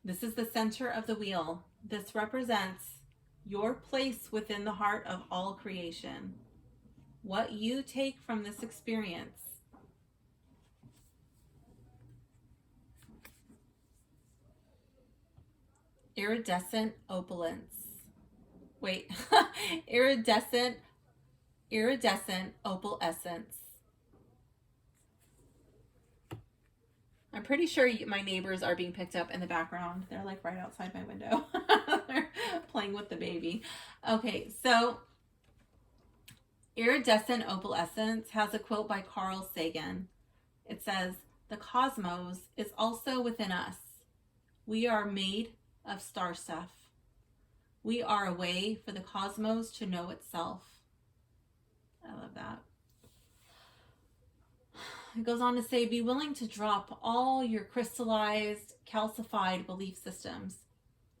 This is the center of the wheel. This represents your place within the heart of all creation. What you take from this experience. Iridescent opalence. Wait, iridescent opal essence. I'm pretty sure my neighbors are being picked up in the background. They're like right outside my window. They're playing with the baby. Okay, so iridescent opal essence has a quote by Carl Sagan. It says, "The cosmos is also within us. We are made of star stuff. We are a way for the cosmos to know itself." I love that. It goes on to say, be willing to drop all your crystallized, calcified belief systems.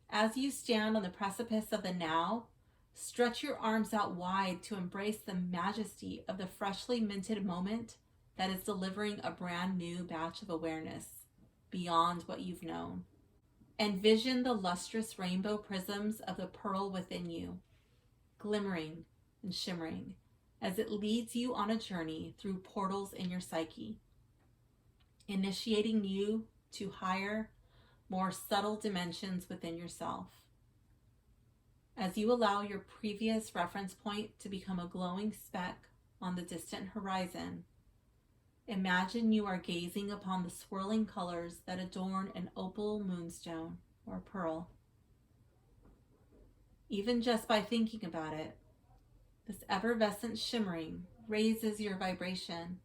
As you stand on the precipice of the now, stretch your arms out wide to embrace the majesty of the freshly minted moment that is delivering a brand new batch of awareness beyond what you've known. Envision the lustrous rainbow prisms of the pearl within you, glimmering and shimmering, as it leads you on a journey through portals in your psyche, initiating you to higher, more subtle dimensions within yourself. As you allow your previous reference point to become a glowing speck on the distant horizon, imagine you are gazing upon the swirling colors that adorn an opal moonstone or pearl. Even just by thinking about it, this effervescent shimmering raises your vibration,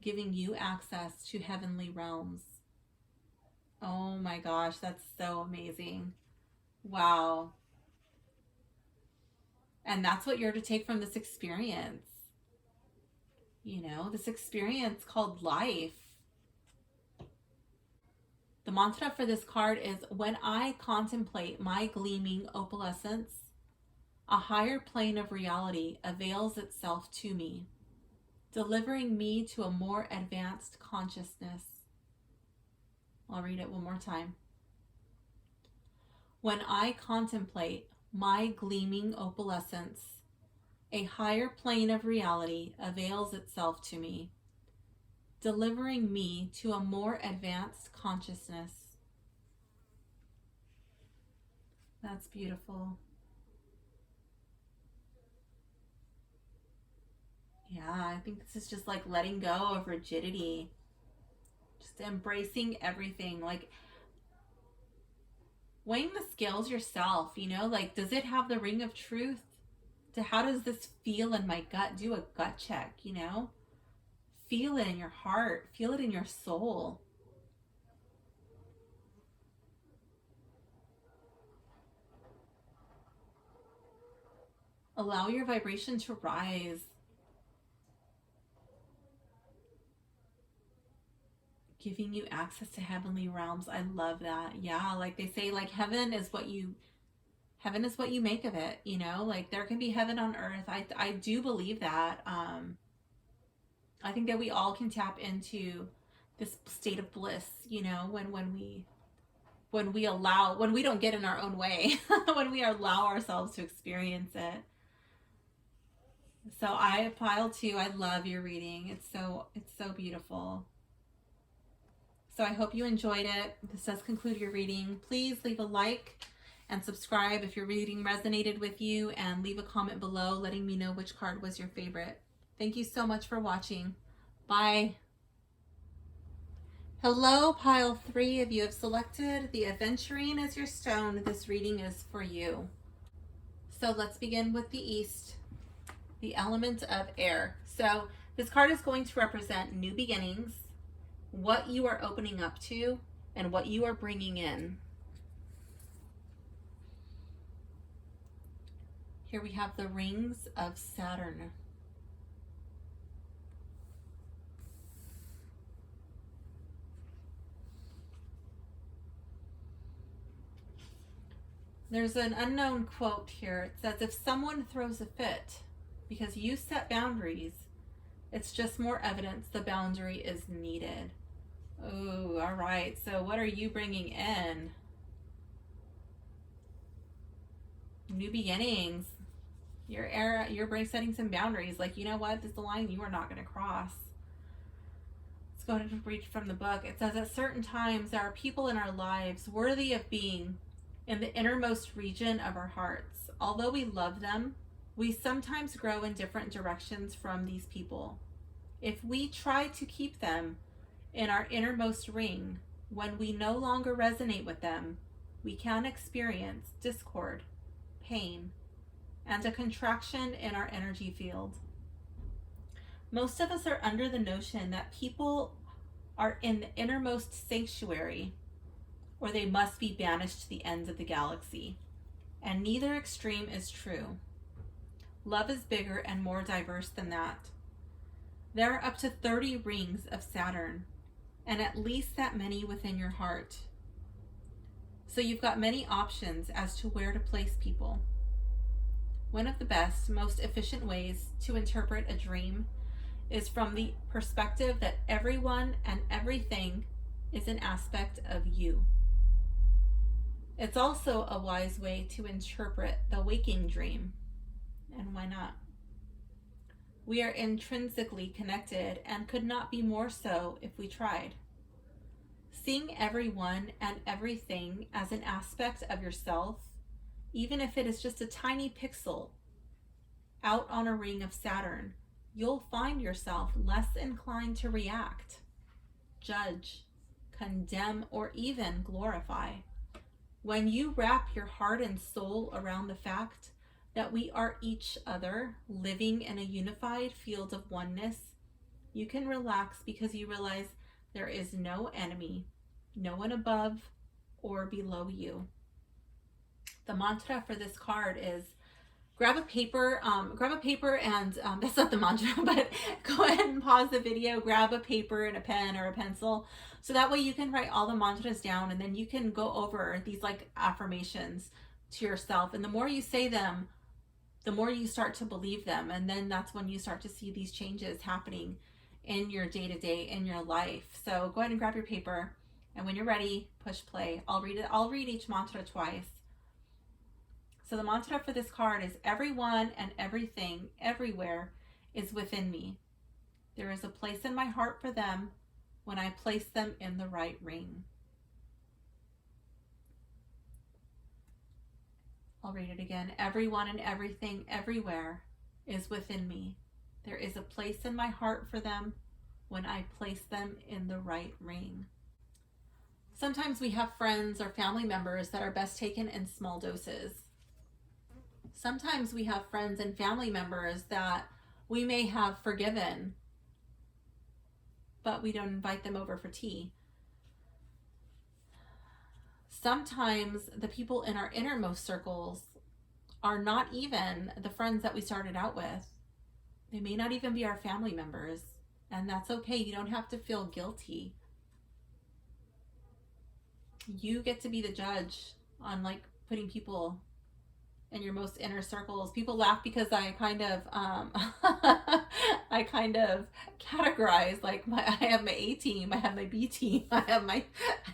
giving you access to heavenly realms. Oh my gosh, that's so amazing. Wow. And that's what you're to take from this experience. This experience called life. The mantra for this card is, when I contemplate my gleaming opalescence, a higher plane of reality avails itself to me, delivering me to a more advanced consciousness. I'll read it one more time. When I contemplate my gleaming opalescence, a higher plane of reality avails itself to me, delivering me to a more advanced consciousness. That's beautiful. Yeah, I think this is just like letting go of rigidity, just embracing everything, like weighing the scales yourself, like, does it have the ring of truth? How does this feel in my gut? Do a gut check, feel it in your heart, feel it in your soul. Allow your vibration to rise. Giving you access to heavenly realms. I love that. Yeah, like they say, like heaven is what you make of it, like there can be heaven on earth. I do believe that. I think that we all can tap into this state of bliss, when we don't get in our own way, when we allow ourselves to experience it. So Pile 2, I love your reading. It's so beautiful. So I hope you enjoyed it. This does conclude your reading. Please leave a like and subscribe if your reading resonated with you, and leave a comment below letting me know which card was your favorite. Thank you so much for watching. Bye. Hello, Pile 3. If you have selected the Aventurine as your stone, this reading is for you. So let's begin with the East, the element of air. So This card is going to represent new beginnings, what you are opening up to, and what you are bringing in. Here we have the rings of Saturn. There's an unknown quote here. It says, if someone throws a fit because you set boundaries, it's just more evidence the boundary is needed. Oh, all right. So what are you bringing in? New beginnings. You're setting some boundaries. Like, you know what? This is the line you are not going to cross. Let's go ahead and read from the book. It says, at certain times, there are people in our lives worthy of being in the innermost region of our hearts. Although we love them, we sometimes grow in different directions from these people. If we try to keep them in our innermost ring, when we no longer resonate with them, we can experience discord, pain, and a contraction in our energy field. Most of us are under the notion that people are in the innermost sanctuary, or they must be banished to the ends of the galaxy. And neither extreme is true. Love is bigger and more diverse than that. There are up to 30 rings of Saturn, and at least that many within your heart. So you've got many options as to where to place people. One of the best, most efficient ways to interpret a dream is from the perspective that everyone and everything is an aspect of you. It's also a wise way to interpret the waking dream. And why not? We are intrinsically connected and could not be more so if we tried. Seeing everyone and everything as an aspect of yourself, even if it is just a tiny pixel out on a ring of Saturn, you'll find yourself less inclined to react, judge, condemn, or even glorify. When you wrap your heart and soul around the fact that we are each other living in a unified field of oneness, you can relax because you realize there is no enemy, no one above or below you. The mantra for this card is grab a paper and that's not the mantra, but go ahead and pause the video, grab a paper and a pen or a pencil, so that way you can write all the mantras down, and then you can go over these like affirmations to yourself. And the more you say them, the more you start to believe them, and then that's when you start to see these changes happening in your day-to-day, in your life. So go ahead and grab your paper, and when you're ready, push play. I'll read each mantra twice. So the mantra for this card is, everyone and everything everywhere is within me. There is a place in my heart for them when I place them in the right ring. I'll read it again. Everyone and everything everywhere is within me. There is a place in my heart for them when I place them in the right ring. Sometimes we have friends or family members that are best taken in small doses. Sometimes we have friends and family members that we may have forgiven, but we don't invite them over for tea. Sometimes the people in our innermost circles are not even the friends that we started out with. They may not even be our family members, and that's okay. You don't have to feel guilty. You get to be the judge on like putting people in your most inner circles. People laugh because I kind of categorize, like I have my A team, I have my B team, I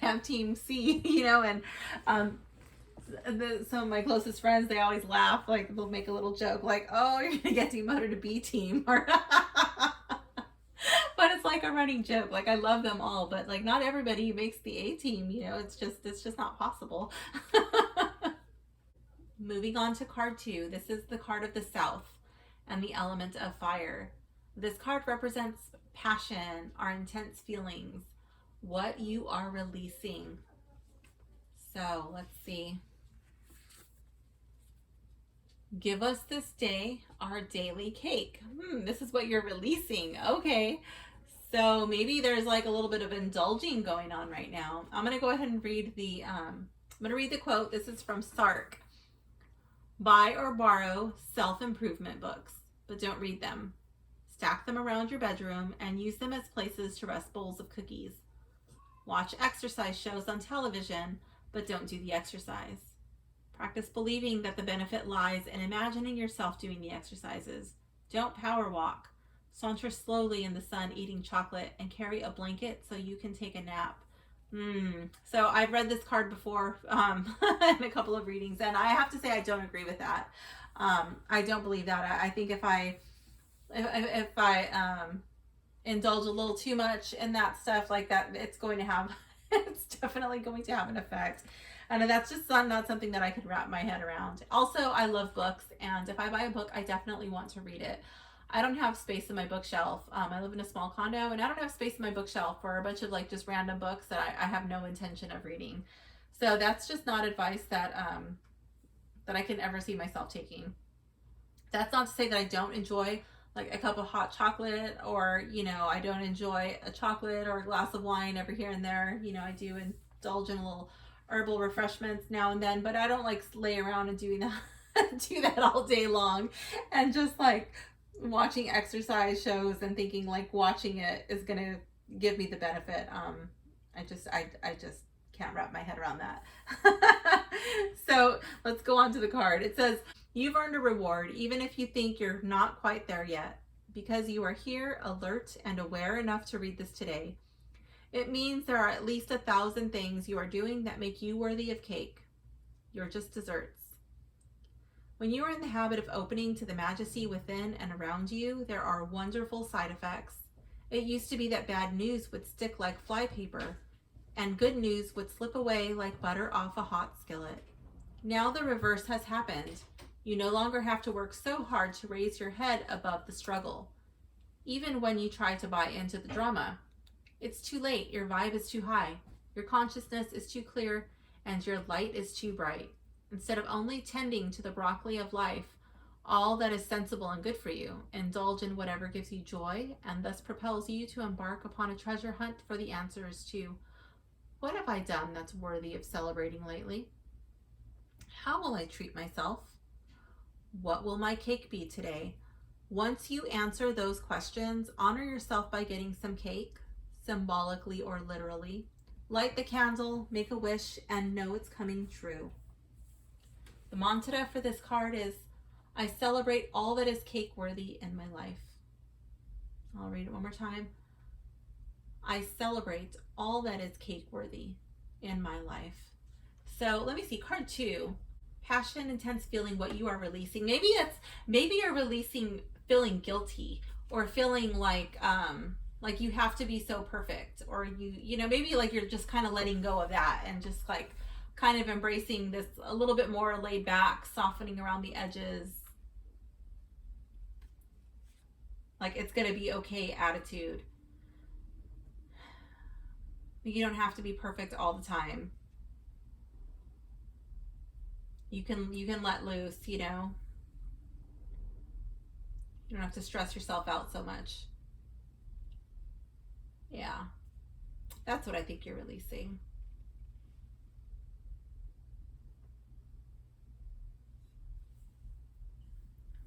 have team C, you know, and some of my closest friends, they always laugh, like they'll make a little joke like, oh, you're gonna get demoted to B team, or but it's like a running joke. Like I love them all, but like not everybody makes the A team, you know. It's just not possible. Moving on to card 2. This is the card of the South and the element of fire. This card represents passion, our intense feelings, what you are releasing. So let's see. Give us this day our daily cake. This is what you're releasing. Okay. So maybe there's like a little bit of indulging going on right now. I'm going to go ahead and read the quote. This is from Sark. Buy or borrow self-improvement books, but don't read them. Stack them around your bedroom and use them as places to rest bowls of cookies. Watch exercise shows on television, but don't do the exercise. Practice believing that the benefit lies in imagining yourself doing the exercises. Don't power walk. Saunter slowly in the sun eating chocolate and carry a blanket so you can take a nap. So I've read this card before in a couple of readings, and I have to say I don't agree with that. I don't believe that. I think if I indulge a little too much in that stuff like that, it's definitely going to have an effect. And that's just not something that I could wrap my head around. Also, I love books, and if I buy a book, I definitely want to read it. I don't have space in my bookshelf. I live in a small condo, and I don't have space in my bookshelf for a bunch of like just random books that I have no intention of reading. So that's just not advice that I can ever see myself taking. That's not to say that I don't enjoy like a cup of hot chocolate, or I don't enjoy a chocolate or a glass of wine every here and there. I do indulge in a little herbal refreshments now and then, but I don't like lay around and do that all day long and just like watching exercise shows and thinking like watching it is gonna give me the benefit. I just can't wrap my head around that. So let's go on to the card. It says, you've earned a reward even if you think you're not quite there yet, because you are here, alert and aware enough to read this today. It means there are at least 1,000 things you are doing that make you worthy of cake. You're just desserts. When you are in the habit of opening to the majesty within and around you, there are wonderful side effects. It used to be that bad news would stick like flypaper, and good news would slip away like butter off a hot skillet. Now the reverse has happened. You no longer have to work so hard to raise your head above the struggle, even when you try to buy into the drama. It's too late. Your vibe is too high. Your consciousness is too clear, and your light is too bright. Instead of only tending to the broccoli of life, all that is sensible and good for you, indulge in whatever gives you joy and thus propels you to embark upon a treasure hunt for the answers to, what have I done that's worthy of celebrating lately? How will I treat myself? What will my cake be today? Once you answer those questions, honor yourself by getting some cake, symbolically or literally. Light the candle, make a wish, and know it's coming true. The mantra for this card is, I celebrate all that is cake worthy in my life. I'll read it one more time. I celebrate all that is cake worthy in my life. So let me see, card 2, passion, intense feeling, what you are releasing. Maybe you're releasing feeling guilty, or feeling like you have to be so perfect, or maybe like you're just kind of letting go of that and just like kind of embracing this a little bit more laid back, softening around the edges, like it's gonna be okay attitude. You don't have to be perfect all the time. You can let loose, you don't have to stress yourself out so much. Yeah, that's what I think you're releasing.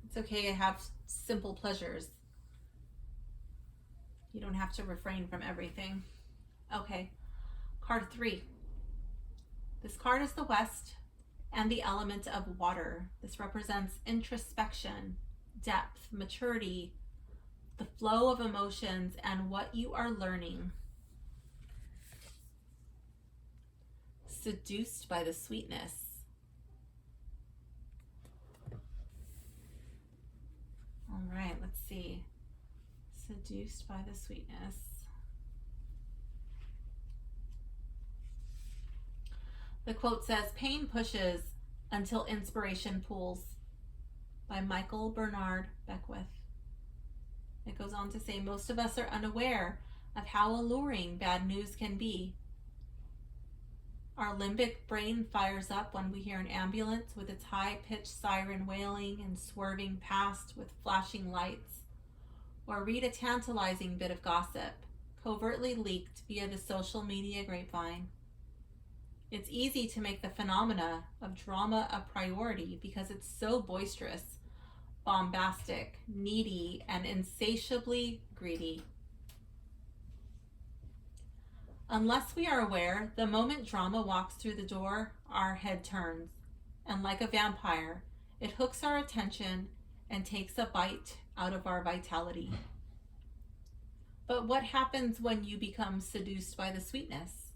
It's okay to have simple pleasures. You don't have to refrain from everything. Okay, card 3. This card is the West and the element of water. This represents introspection, depth, maturity, the flow of emotions, and what you are learning. Seduced by the sweetness. All right, let's see. Seduced by the sweetness. The quote says, pain pushes until inspiration pulls, by Michael Bernard Beckwith. It goes on to say, most of us are unaware of how alluring bad news can be. Our limbic brain fires up when we hear an ambulance with its high-pitched siren wailing and swerving past with flashing lights, or read a tantalizing bit of gossip, covertly leaked via the social media grapevine. It's easy to make the phenomena of drama a priority because it's so boisterous, bombastic, needy, and insatiably greedy. Unless we are aware, the moment drama walks through the door, our head turns, and like a vampire, it hooks our attention and takes a bite out of our vitality. But what happens when you become seduced by the sweetness,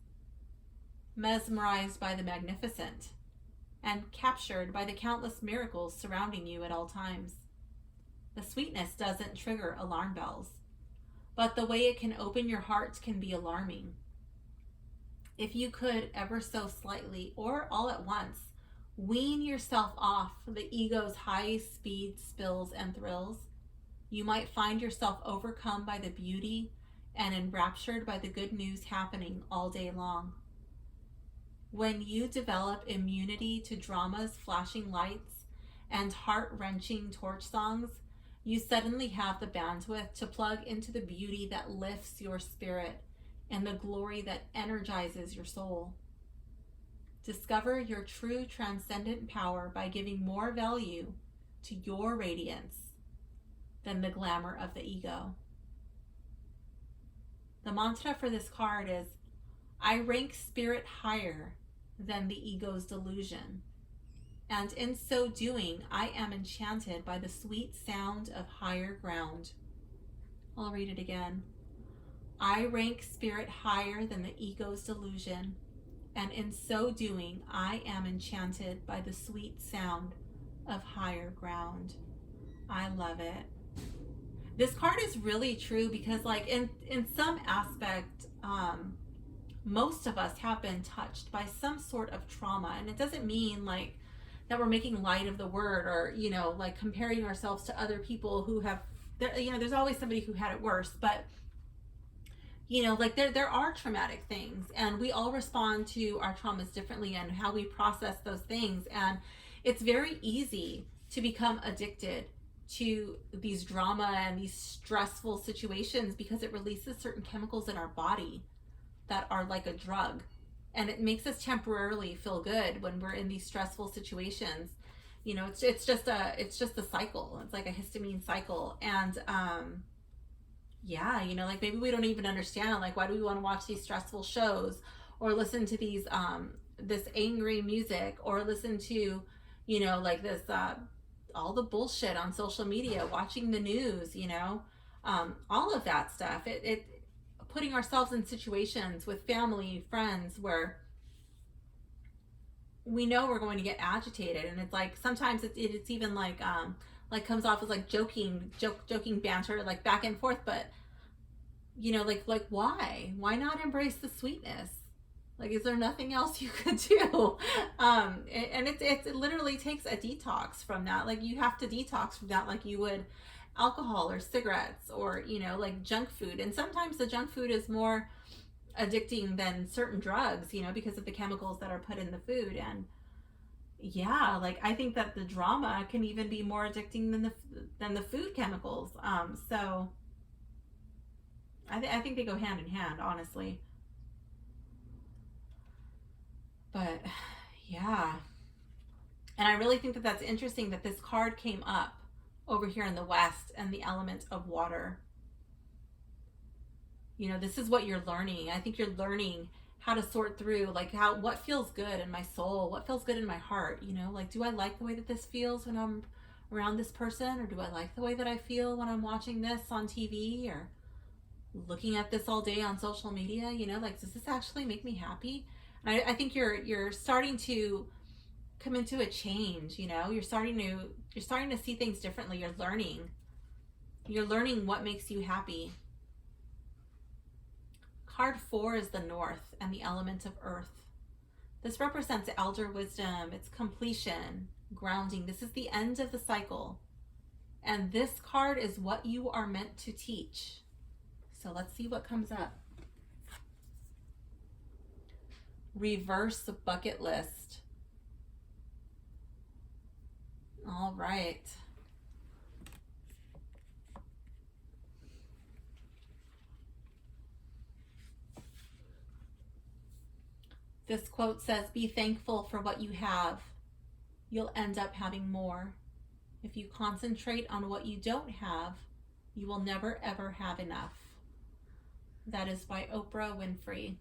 mesmerized by the magnificent, and captured by the countless miracles surrounding you at all times? The sweetness doesn't trigger alarm bells, but the way it can open your heart can be alarming. If you could ever so slightly or all at once wean yourself off the ego's high-speed spills and thrills, you might find yourself overcome by the beauty and enraptured by the good news happening all day long. When you develop immunity to drama's flashing lights and heart-wrenching torch songs, you suddenly have the bandwidth to plug into the beauty that lifts your spirit and the glory that energizes your soul. Discover your true transcendent power by giving more value to your radiance than the glamour of the ego. The mantra for this card is, I rank spirit higher than the ego's delusion, and in so doing, I am enchanted by the sweet sound of higher ground. I'll read it again. I rank spirit higher than the ego's delusion, and in so doing, I am enchanted by the sweet sound of higher ground. I love it. This card is really true because, like, in some aspect, most of us have been touched by some sort of trauma, and it doesn't mean like that we're making light of the word or, you know, like comparing ourselves to other people who have, you know, there's always somebody who had it worse, but you know, like there are traumatic things, and we all respond to our traumas differently and how we process those things. And it's very easy to become addicted to these drama and these stressful situations because it releases certain chemicals in our body that are like a drug, and it makes us temporarily feel good when we're in these stressful situations. You know, it's just a cycle. It's like a histamine cycle. And yeah, you know, like maybe we don't even understand, like, why do we want to watch these stressful shows or listen to these this angry music or listen to, you know, like this all the bullshit on social media, watching the news, you know, all of that stuff. It putting ourselves in situations with family, friends, where we know we're going to get agitated, and it's like sometimes it's even like comes off as like joking banter, like back and forth, but you know, like why not embrace the sweetness? Like, is there nothing else you could do? And it literally takes a detox from that. Like, you have to detox from that like you would alcohol or cigarettes or, you know, like junk food. And sometimes the junk food is more addicting than certain drugs, you know, because of the chemicals that are put in the food. And yeah, like I think that the drama can even be more addicting than the food chemicals. So I think they go hand in hand, honestly. But yeah, and I really think that that's interesting that this card came up over here in the West, and the element of water. You know, this is what you're learning. I think you're learning how to sort through, like, what feels good in my soul, what feels good in my heart. You know, like, do I like the way that this feels when I'm around this person, or do I like the way that I feel when I'm watching this on TV or looking at this all day on social media? You know, like, does this actually make me happy? And I think you're starting to come into a change. You know, you're starting to see things differently. You're learning what makes you happy. Card 4 is the North and the element of earth. This represents elder wisdom, it's completion, grounding. This is the end of the cycle. And this card is what you are meant to teach. So let's see what comes up. reverse bucket list. All right. This quote says, "Be thankful for what you have. You'll end up having more. If you concentrate on what you don't have, you will never ever have enough." That is by Oprah Winfrey.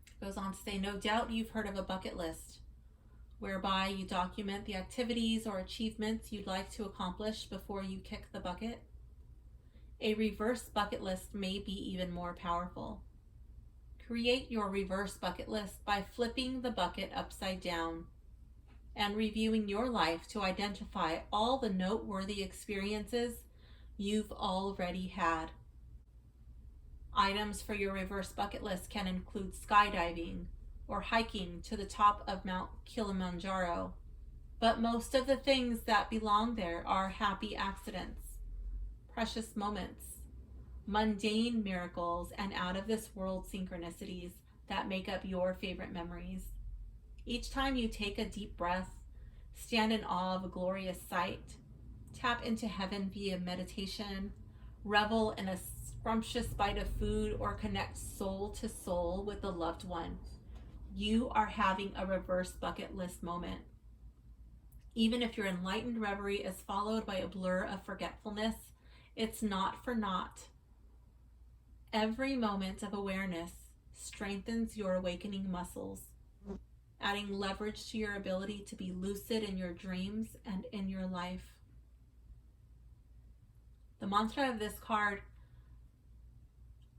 It goes on to say, "No doubt you've heard of a bucket list, whereby you document the activities or achievements you'd like to accomplish before you kick the bucket. A reverse bucket list may be even more powerful. Create your reverse bucket list by flipping the bucket upside down and reviewing your life to identify all the noteworthy experiences you've already had. Items for your reverse bucket list can include skydiving or hiking to the top of Mount Kilimanjaro, but most of the things that belong there are happy accidents, precious moments, mundane miracles, and out-of-this-world synchronicities that make up your favorite memories. Each time you take a deep breath, stand in awe of a glorious sight, tap into heaven via meditation, revel in a scrumptious bite of food, or connect soul to soul with a loved one, you are having a reverse bucket list moment. Even if your enlightened reverie is followed by a blur of forgetfulness, it's not for naught. Every moment of awareness strengthens your awakening muscles, adding leverage to your ability to be lucid in your dreams and in your life." The mantra of this card: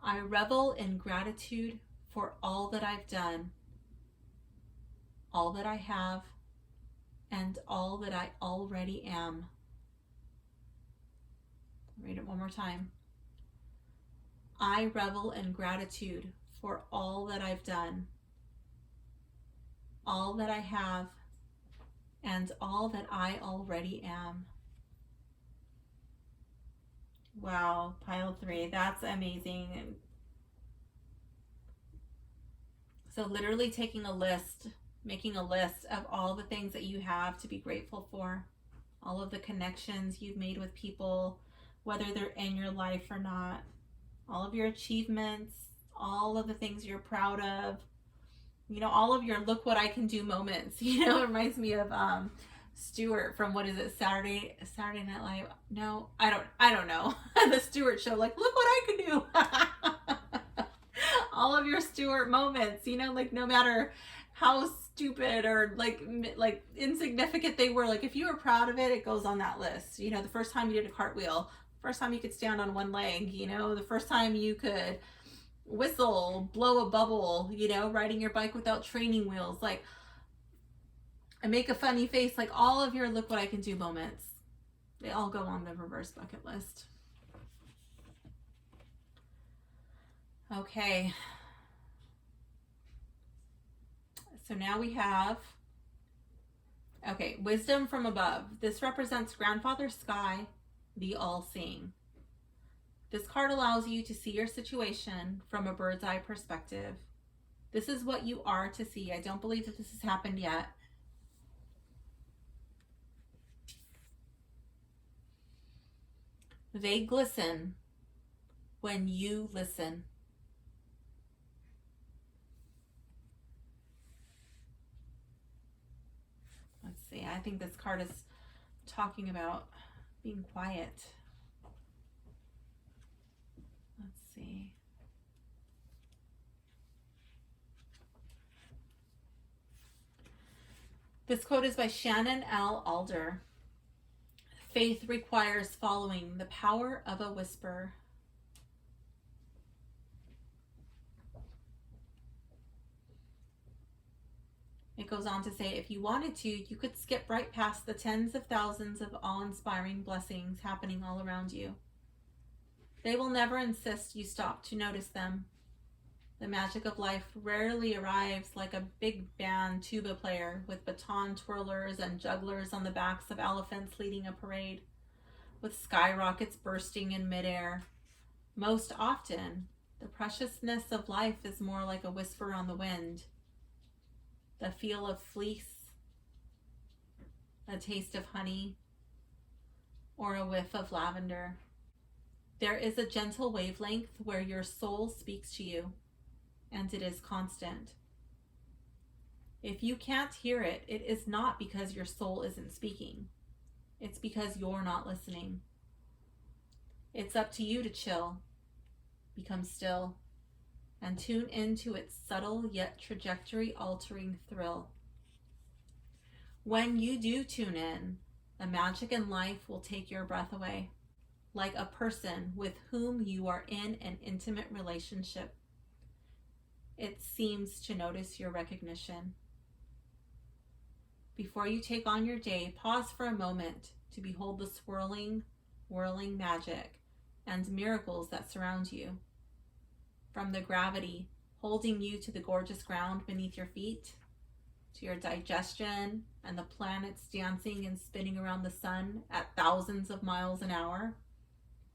"I revel in gratitude for all that I've done, all that I have, and all that I already am." Read it one more time. I revel in gratitude for all that I've done, all that I have, and all that I already am. Wow, pile 3, that's amazing. So literally taking a list, making a list of all the things that you have to be grateful for, all of the connections you've made with people, whether they're in your life or not, all of your achievements, all of the things you're proud of, you know, all of your look what I can do moments. You know, it reminds me of Stewart from, what is it, Saturday Night Live? No, I don't know. The Stewart show, like, look what I can do. All of your Stewart moments, you know, like, no matter how stupid or like insignificant they were, like, if you were proud of it, it goes on that list. You know, the first time you did a cartwheel, first time you could stand on one leg, you know, the first time you could whistle, blow a bubble, you know, riding your bike without training wheels, like, and make a funny face, like, all of your look what I can do moments, they all go on the reverse bucket list. Okay. So now we have, okay, wisdom from above. This represents Grandfather Sky, the all-seeing. This card allows you to see your situation from a bird's eye perspective. This is what you are to see. I don't believe that this has happened yet. They glisten when you listen. Let's see. I think this card is talking about being quiet. Let's see. This quote is by Shannon L. Alder. Faith requires following the power of a whisper. It goes on to say, if you wanted to, you could skip right past the tens of thousands of awe-inspiring blessings happening all around you. They will never insist you stop to notice them. The magic of life rarely arrives like a big band tuba player with baton twirlers and jugglers on the backs of elephants leading a parade, with skyrockets bursting in midair. Most often, The preciousness of life is more like a whisper on the wind, the feel of fleece, a taste of honey, or a whiff of lavender. There is a gentle wavelength where your soul speaks to you, and it is constant. If you can't hear it, it is not because your soul isn't speaking. It's because you're not listening. It's up to you to chill, become still, and tune into its subtle yet trajectory-altering thrill. When you do tune in, the magic in life will take your breath away, like a person with whom you are in an intimate relationship. It seems to notice your recognition. Before you take on your day, pause for a moment to behold the swirling, whirling magic and miracles that surround you. From the gravity holding you to the gorgeous ground beneath your feet, to your digestion and the planets dancing and spinning around the sun at thousands of miles an hour,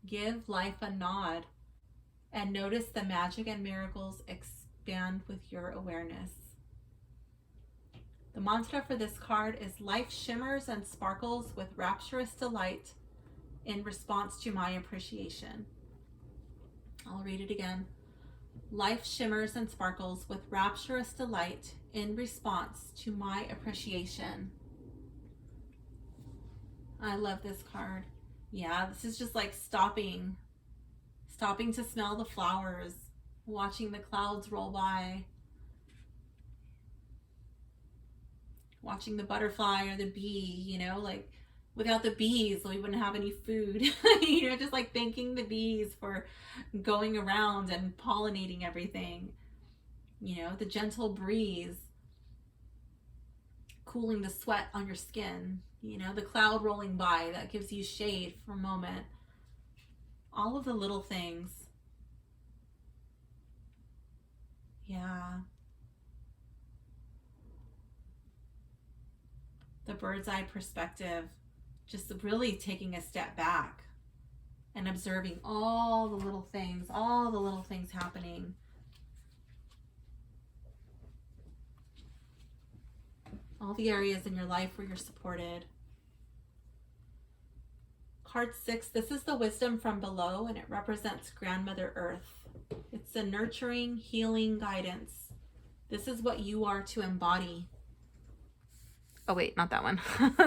give life a nod and notice the magic and miracles expand with your awareness. The mantra for this card is life shimmers and sparkles with rapturous delight in response to my appreciation. I'll read it again. Life shimmers and sparkles with rapturous delight in response to my appreciation. I love this card. Yeah, this is just like stopping to smell the flowers, watching the clouds roll by, watching the butterfly or the bee, you know, like without the bees, we wouldn't have any food, you know, just like thanking the bees for going around and pollinating everything, you know, the gentle breeze cooling the sweat on your skin, you know, the cloud rolling by that gives you shade for a moment. All of the little things. Yeah. The bird's eye perspective, just really taking a step back and observing all the little things happening. All the areas in your life where you're supported. Card 6, this is the wisdom from below, and it represents Grandmother Earth. It's a nurturing, healing guidance. This is what you are to embody. Oh wait, not that one.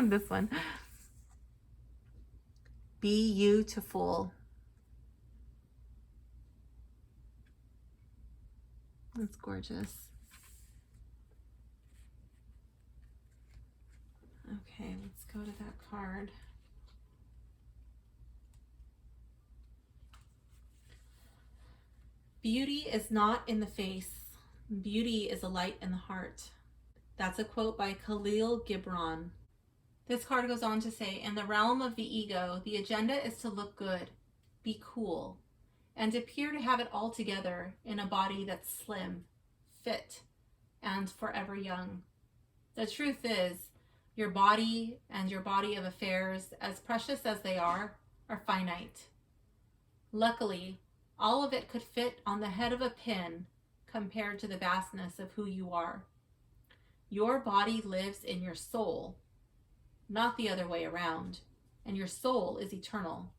This one. Be beautiful. That's gorgeous. Okay, let's go to that card. Beauty is not in the face. Beauty is a light in the heart. That's a quote by Khalil Gibran. This card goes on to say, in the realm of the ego, the agenda is to look good, be cool, and appear to have it all together in a body that's slim, fit, and forever young. The truth is, your body and your body of affairs, as precious as they are finite. Luckily, all of it could fit on the head of a pin compared to the vastness of who you are. Your body lives in your soul, not the other way around, and your soul is eternal.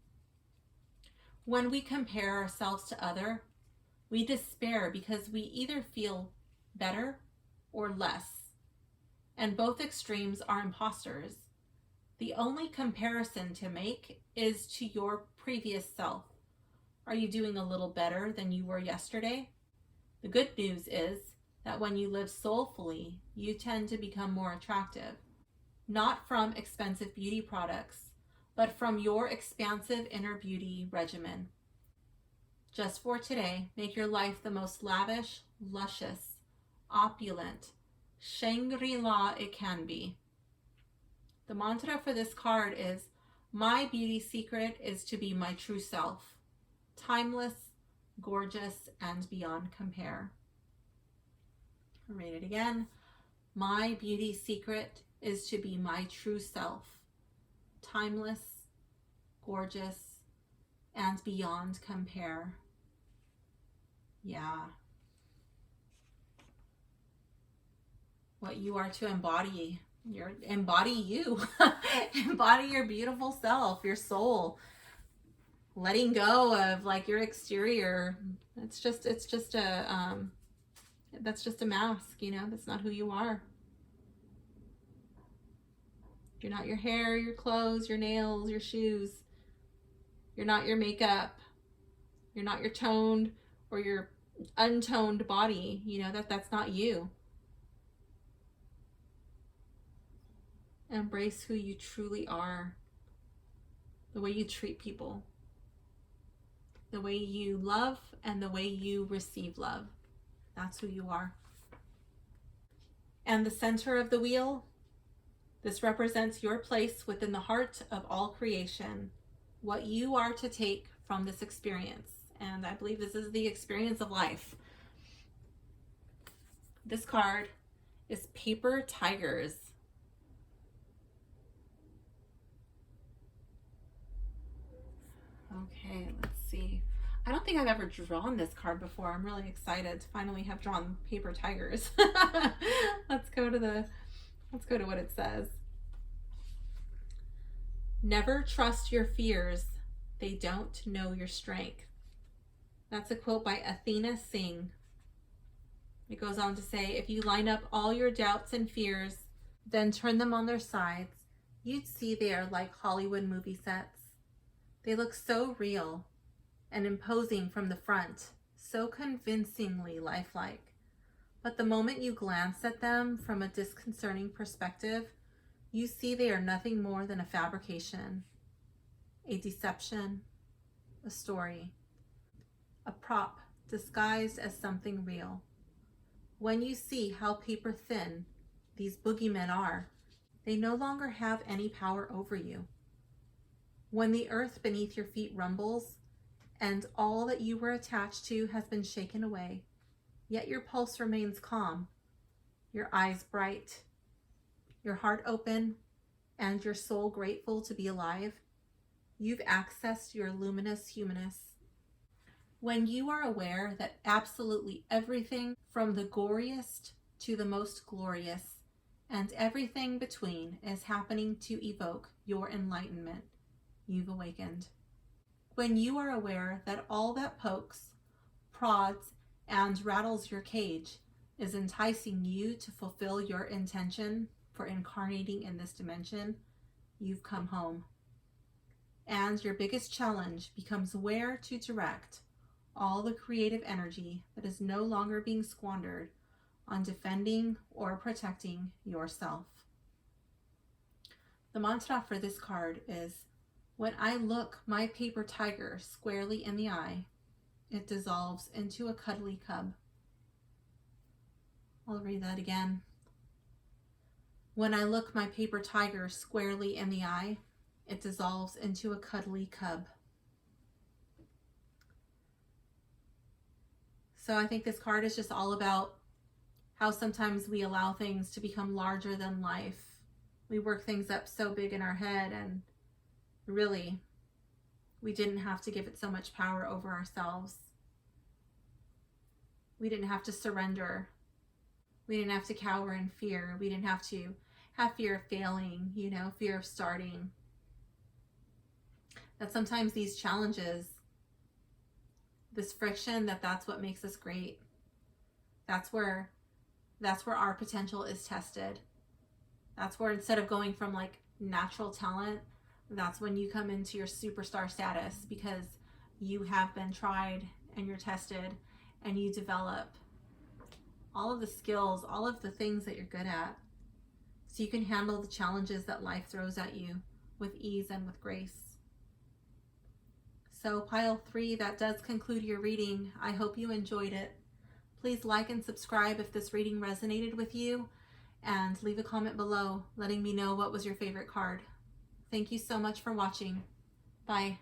When we compare ourselves to others, we despair because we either feel better or less, and both extremes are imposters. The only comparison to make is to your previous self. Are you doing a little better than you were yesterday? The good news is that when you live soulfully, you tend to become more attractive, not from expensive beauty products, but from your expansive inner beauty regimen. Just for today, make your life the most lavish, luscious, opulent, Shangri-La it can be. The mantra for this card is, my beauty secret is to be my true self, timeless, gorgeous, and beyond compare. I'll read it again. My beauty secret is to be my true self, timeless, gorgeous, and beyond compare. Yeah. What you are to embody. Embody you. Embody your beautiful self, your soul. Letting go of like your exterior. It's just a that's just a mask, you know. That's not who you are. You're not your hair, your clothes, your nails, your shoes. You're not your makeup. You're not your toned or your untoned body. You know, that's not you. Embrace who you truly are. The way you treat people. The way you love and the way you receive love. That's who you are. And the center of the wheel, this represents your place within the heart of all creation, what you are to take from this experience. And I believe this is the experience of life. This card is Paper Tigers. Okay, let's see. I don't think I've ever drawn this card before. I'm really excited to finally have drawn Paper Tigers. Let's go to what it says. Never trust your fears. They don't know your strength. That's a quote by Athena Singh. It goes on to say, if you line up all your doubts and fears, then turn them on their sides, you'd see they are like Hollywood movie sets. They look so real and imposing from the front, so convincingly lifelike. But the moment you glance at them from a disconcerting perspective, you see they are nothing more than a fabrication, a deception, a story, a prop disguised as something real. When you see how paper thin these boogeymen are, they no longer have any power over you. When the earth beneath your feet rumbles and all that you were attached to has been shaken away, yet your pulse remains calm, your eyes bright, your heart open, and your soul grateful to be alive, you've accessed your luminous humanness. When you are aware that absolutely everything from the goriest to the most glorious and everything between is happening to evoke your enlightenment, you've awakened. When you are aware that all that pokes, prods, and rattles your cage is enticing you to fulfill your intention for incarnating in this dimension, you've come home. And your biggest challenge becomes where to direct all the creative energy that is no longer being squandered on defending or protecting yourself. The mantra for this card is, when I look my paper tiger squarely in the eye, it dissolves into a cuddly cub. I'll read that again. When I look my paper tiger squarely in the eye, it dissolves into a cuddly cub. So I think this card is just all about how sometimes we allow things to become larger than life. We work things up so big in our head, and really, we didn't have to give it so much power over ourselves. We didn't have to surrender. We didn't have to cower in fear. We didn't have to have fear of failing, fear of starting. That sometimes these challenges, this friction, that's what makes us great. That's where our potential is tested. That's where, instead of going from like natural talent, that's when you come into your superstar status, because you have been tried and you're tested and you develop all of the skills, all of the things that you're good at, so you can handle the challenges that life throws at you with ease and with grace. So pile 3, that does conclude your reading. I hope you enjoyed it. Please like and subscribe if this reading resonated with you, and leave a comment below letting me know what was your favorite card. Thank you so much for watching. Bye.